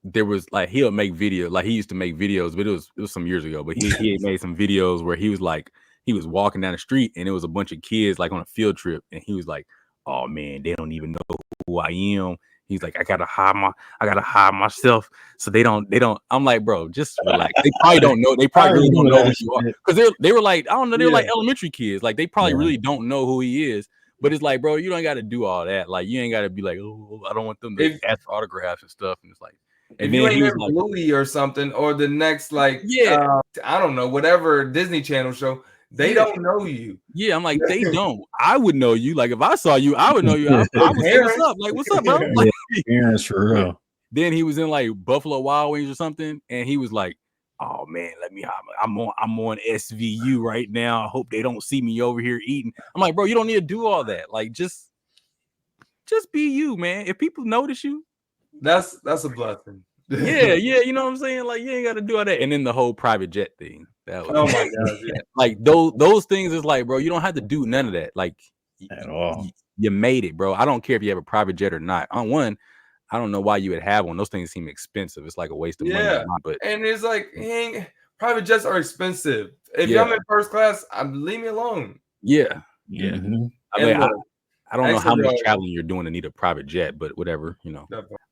there was like he'll make videos, like he used to make videos, but it was some years ago. But he had made some videos where he was walking down the street and it was a bunch of kids like on a field trip, and he was like, "Oh man, they don't even know who I am." He's like, I gotta hide myself so they don't. I'm like, bro, just relax. They probably don't know. They probably really don't know who you are because they were like, I don't know, they were like elementary kids. Like they probably really don't know who he is. But it's like, bro, you don't got to do all that. Like you ain't got to be like, oh, I don't want them to ask for autographs and stuff. And it's like, and then he was like Bluey or something, or the next I don't know, whatever Disney Channel show. They don't know you. Yeah, I'm like, they don't. I would know you. Like if I saw you, I would know you. I would say, what's up? Like, what's up, bro? Like, parents for real. Then he was in like Buffalo Wild Wings or something, and he was like, "Oh man, I'm on SVU right now. I hope they don't see me over here eating." I'm like, bro, you don't need to do all that. Like, just be you, man. If people notice you, that's a blessing. Yeah, you know what I'm saying? Like, you ain't got to do all that. And then the whole private jet thing. That was, oh my god, yeah. Like those things is like, bro, you don't have to do none of that. Like at all. You made it, bro. I don't care if you have a private jet or not. On one, I don't know why you would have one. Those things seem expensive. It's like a waste of money. But and it's like, private jets are expensive. If I'm in first class, leave me alone. Yeah. Mm-hmm. I mean, I don't know how much traveling you're doing to need a private jet, but whatever, you know.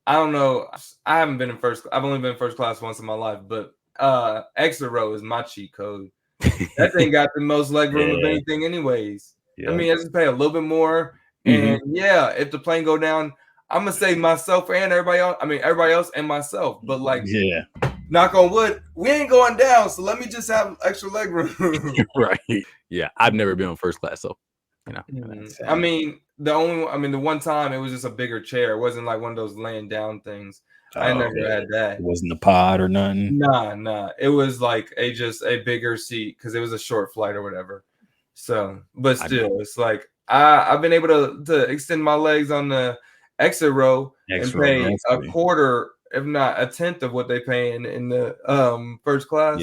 I don't know. I've only been in first class once in my life, but extra row is my cheat code. That thing got the most leg room of anything anyways. I mean, I just pay a little bit more. And if the plane go down, I'm gonna save myself and everybody else. I mean, everybody else and myself. But like, knock on wood, we ain't going down. So let me just have extra leg room. Right. Yeah. I've never been on first class, so you know. I mean, the one time it was just a bigger chair. It wasn't like one of those laying down things. I never had that. It wasn't a pod or nothing. Nah. It was like a bigger seat because it was a short flight or whatever. So, but still, it's like I've been able to extend my legs on the exit row and pay a quarter, if not a tenth of what they pay in the first class.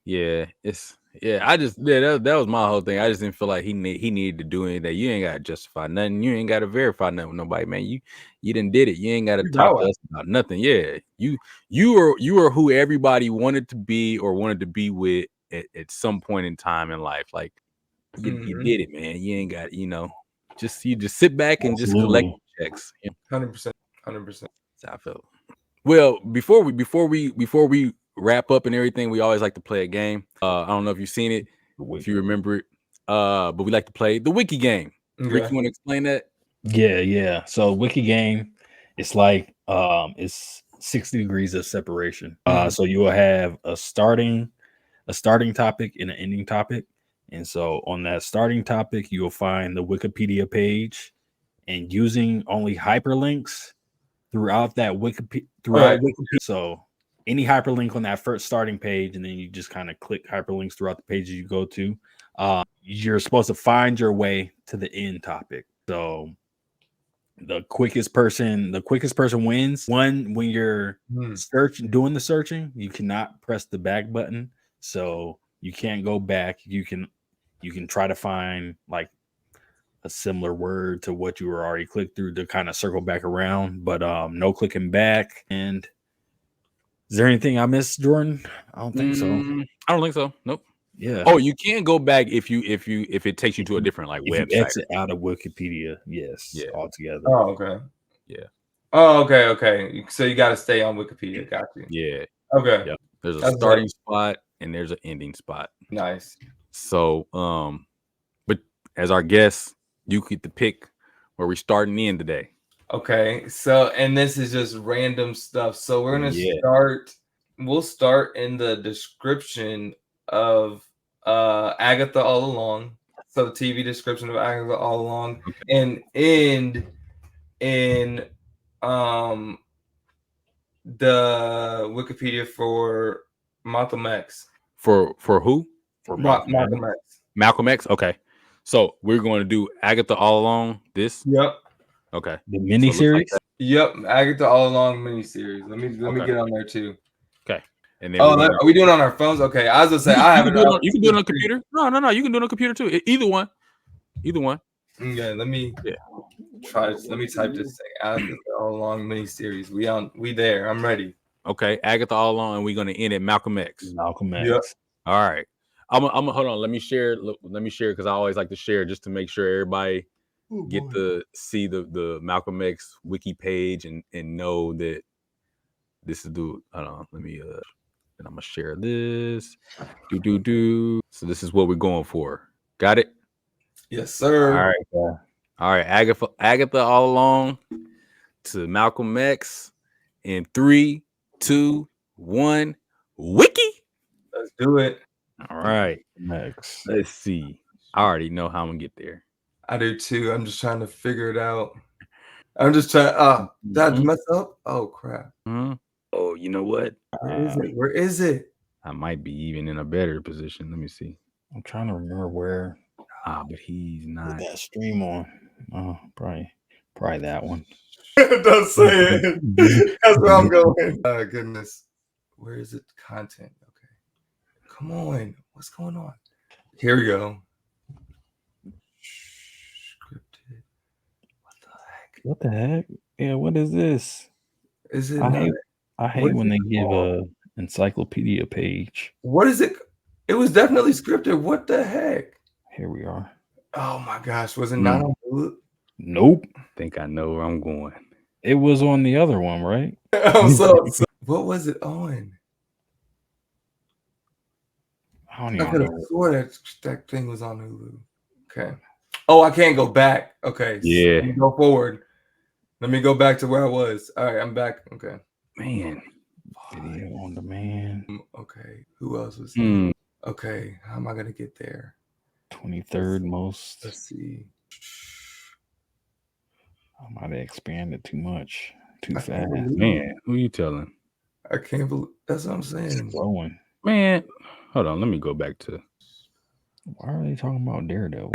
Yeah. That was my whole thing. I just didn't feel like he needed to do anything. You ain't gotta justify nothing. You ain't gotta verify nothing with nobody, man. You done did it. You ain't gotta talk to us about nothing. Yeah. You are who everybody wanted to be or wanted to be with at some point in time in life. Like you did it, man. You ain't got, you just sit back and just collect checks. 100%. 100%. That's how I felt. Well, before we wrap up and everything, we always like to play a game. I don't know if you've seen it, if you remember it, but we like to play the Wiki Game. Okay. Rick, you want to explain that? Yeah. So Wiki Game, it's like it's 60 degrees of separation. So you will have a starting topic and an ending topic. And so on that starting topic, you will find the Wikipedia page, and using only hyperlinks throughout that Wikipedia. So any hyperlink on that first starting page, and then you just kind of click hyperlinks throughout the pages you go to. You're supposed to find your way to the end topic. So the quickest person wins. When you're doing the searching, you cannot press the back button, so you can't go back. You can try to find like a similar word to what you were already clicked through to kind of circle back around, but no clicking back. And is there anything I missed, Jordan? I don't think so. I don't think so. Nope. Yeah. Oh, you can go back if it takes you to a different like website. You exit out of Wikipedia, yes, altogether. Oh, okay. Yeah. Oh, okay. So you got to stay on Wikipedia. Got you. Yeah. Okay. Yep. There's a starting spot and there's an ending spot. Nice. So, but as our guest, you get to pick where we start and end today. Okay. So, and this is just random stuff. So we're gonna start. We'll start in the description of Agatha All Along. So the TV description of Agatha All Along, and end in the Wikipedia for Malcolm X. For who? For Malcolm X. Malcolm X. Okay. So we're going to do Agatha All Along. This. Yep. Okay. The miniseries. Yep. Agatha All Along miniseries. Let me get on there too. Okay. And then are we doing it on our phones? Okay. I was gonna say I have it. You can do it on a computer. No. You can do it on a computer too. Either one. Okay. Let me try. Let me type this thing. Agatha All Along miniseries. We there. I'm ready. Okay. Agatha All Along, and we're gonna end at Malcolm X. Yep. All right. I'm hold on. Let me share because I always like to share just to make sure everybody get to see the Malcolm X wiki page and know that this is hold on. Let me and I'm gonna share this. So this is what we're going for. Got it? Yes, sir. All right. Agatha All Along to Malcolm X in 3, 2, 1. Wiki. Let's do it. All right. Next. Let's see. I already know how I'm gonna get there. I do too. I'm just trying to figure it out. I'm just trying. Did I mess up? Oh crap. Oh, you know what? Where is it? I might be even in a better position. Let me see. I'm trying to remember where. But he's not. That stream on. Oh, probably that one. It does say it. That's where I'm going. Oh goodness. Where is it? Content. Okay. Come on. What's going on? Here we go. Scripted. What the heck? Yeah, what is this? Is it? I hate when they give a encyclopedia page. What is it? It was definitely scripted. What the heck? Here we are. Oh my gosh. Was it not on Hulu? Nope. I think I know where I'm going. It was on the other one, right? What was it on? I don't even I could have swore that thing was on Hulu. Okay. Oh, I can't go back. Okay. Yeah. Let me go forward. Let me go back to where I was. All right, I'm back. Okay. Man. Video on demand. Okay. Who else was there? Okay. How am I gonna get there? 23rd most. Let's see. I might have expanded too much, too fast. Man, who you telling? I can't believe that's what I'm saying. Growing. Man, hold on. Let me go back to. Why are they talking about Daredevil?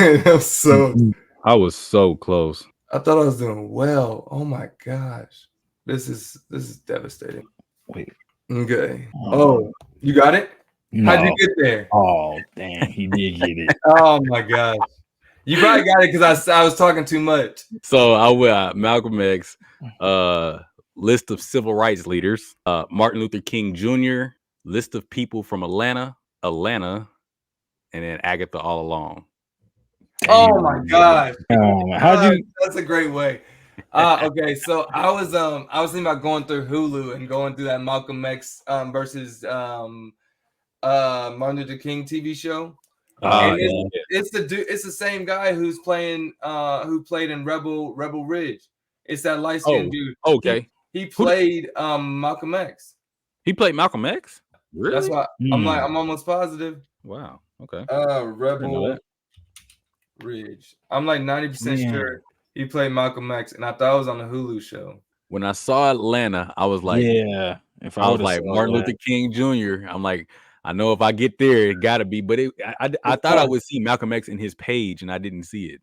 I was so close. I thought I was doing well. Oh my gosh, this is devastating. Wait. Okay. Oh, you got it? No. How'd you get there? Oh, dang, he did get it. Oh my gosh. You probably got it because I was talking too much. So I went Malcolm X, list of civil rights leaders, Martin Luther King Jr., list of people from Atlanta, and then Agatha All Along. Oh my gosh. How'd you? That's a great way. Okay, so I was thinking about going through Hulu and going through that Malcolm X versus Martin Luther King TV show. And it's the same guy who's playing who played in Rebel Ridge. It's that light-skinned dude. Okay. He played Malcolm X. He played Malcolm X? Really? That's why I'm almost positive. Wow. Okay. Rebel Ridge. I'm like 90% sure he played Malcolm X, and I thought it was on the Hulu show. When I saw Atlanta, I was like, yeah. If I was like Martin Luther King Jr., I'm like, I know if I get there, it gotta be. But I thought I would see Malcolm X in his page, and I didn't see it.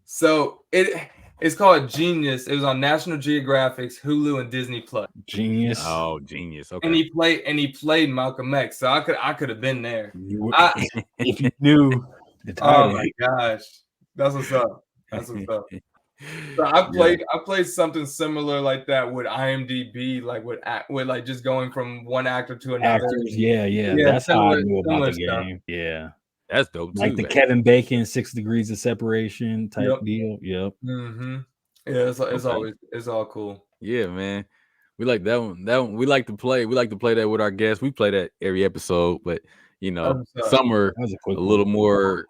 So it's called Genius. It was on National Geographic's Hulu and Disney Plus. Genius. Oh, Genius. Okay. And he played Malcolm X. So I could have been there. If you knew the title. Oh my gosh. That's what's up. That's what's up. So I played something similar like that with IMDb, like with like just going from one actor to another. Actors, yeah. That's how I knew about the game. Yeah. That's dope too. Like the Kevin Bacon 6 Degrees of Separation type deal. Yep. Mm-hmm. Yeah, it's all cool. Yeah, man. We like that one. We like to play. We like to play that with our guests. We play that every episode, but some are a little more.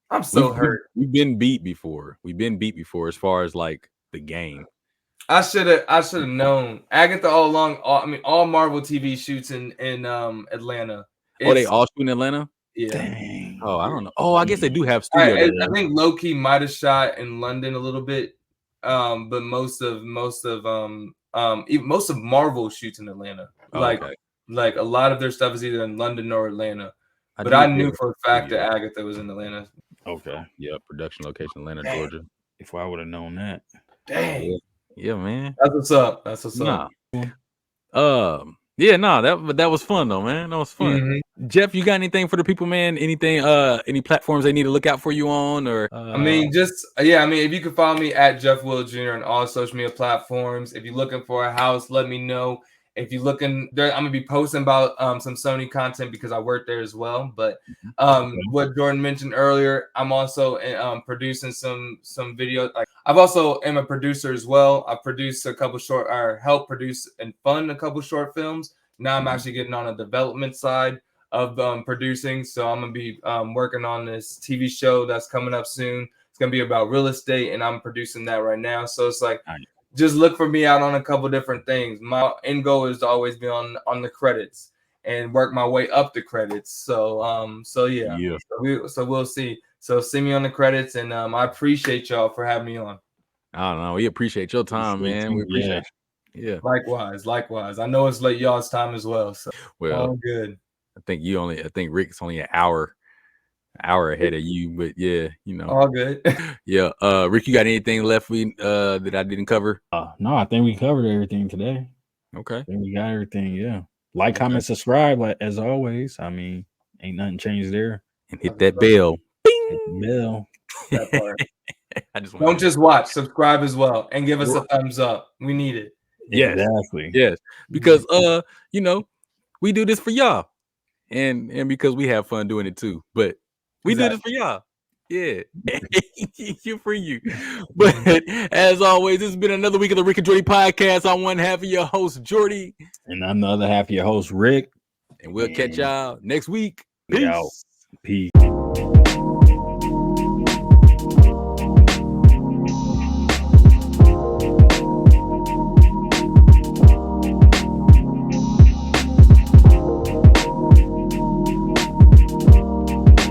I'm so hurt. We've been beat before. As far as like the game. I should have known. Agatha All Along. All Marvel TV shoots in Atlanta. They all shoot in Atlanta. Yeah. Dang. Oh, I don't know. Oh, I guess they do have studios. I think low-key might have shot in London a little bit, but most of Marvel shoots in Atlanta. Like a lot of their stuff is either in London or Atlanta. But I knew for a fact that Agatha was in Atlanta. Okay. Yeah, production location Atlanta, Georgia. If I would have known that. Dang. Yeah, man. That's what's up. That was fun though, man. That was fun. Mm-hmm. Jeff, you got anything for the people, man? Anything, any platforms they need to look out for you on, or if you can follow me at Jeff Will Jr. on all social media platforms. If you're looking for a house, let me know. If you're looking there, I'm gonna be posting about some Sony content because I work there as well. But what Jordan mentioned earlier, I'm also producing some videos. Like I've also am a producer as well. I produced help produce and fund a couple short films. Now I'm actually getting on a development side of producing. So I'm gonna be working on this TV show that's coming up soon. It's gonna be about real estate, and I'm producing that right now. So it's like. Just look for me out on a couple different things. My end goal is to always be on the credits and work my way up the credits. So yeah. So we'll see. So see me on the credits, and I appreciate y'all for having me on. I don't know. We appreciate your time, man. We appreciate it. Yeah. Likewise. I know it's late y'all's time as well. So all good. I think Rick's only an hour ahead of you, but yeah, all good. Yeah. Rick, you got anything left that I didn't cover? No, I think we covered everything today. Okay. I think we got everything. Yeah. Like, comment, subscribe, as always. Ain't nothing changed there. And hit that bell. Bing! Hit the bell. That part. Don't just watch, subscribe as well, and give us a thumbs up. We need it. Yes. Exactly. Yes. Because we do this for y'all. And because we have fun doing it too. But we do this for y'all. Yeah. You for you. But as always, this has been another week of the Rick and Jordy podcast. I'm one half of your host, Jordy. And I'm the other half of your host, Rick. And we'll catch y'all next week. Peace. Peace.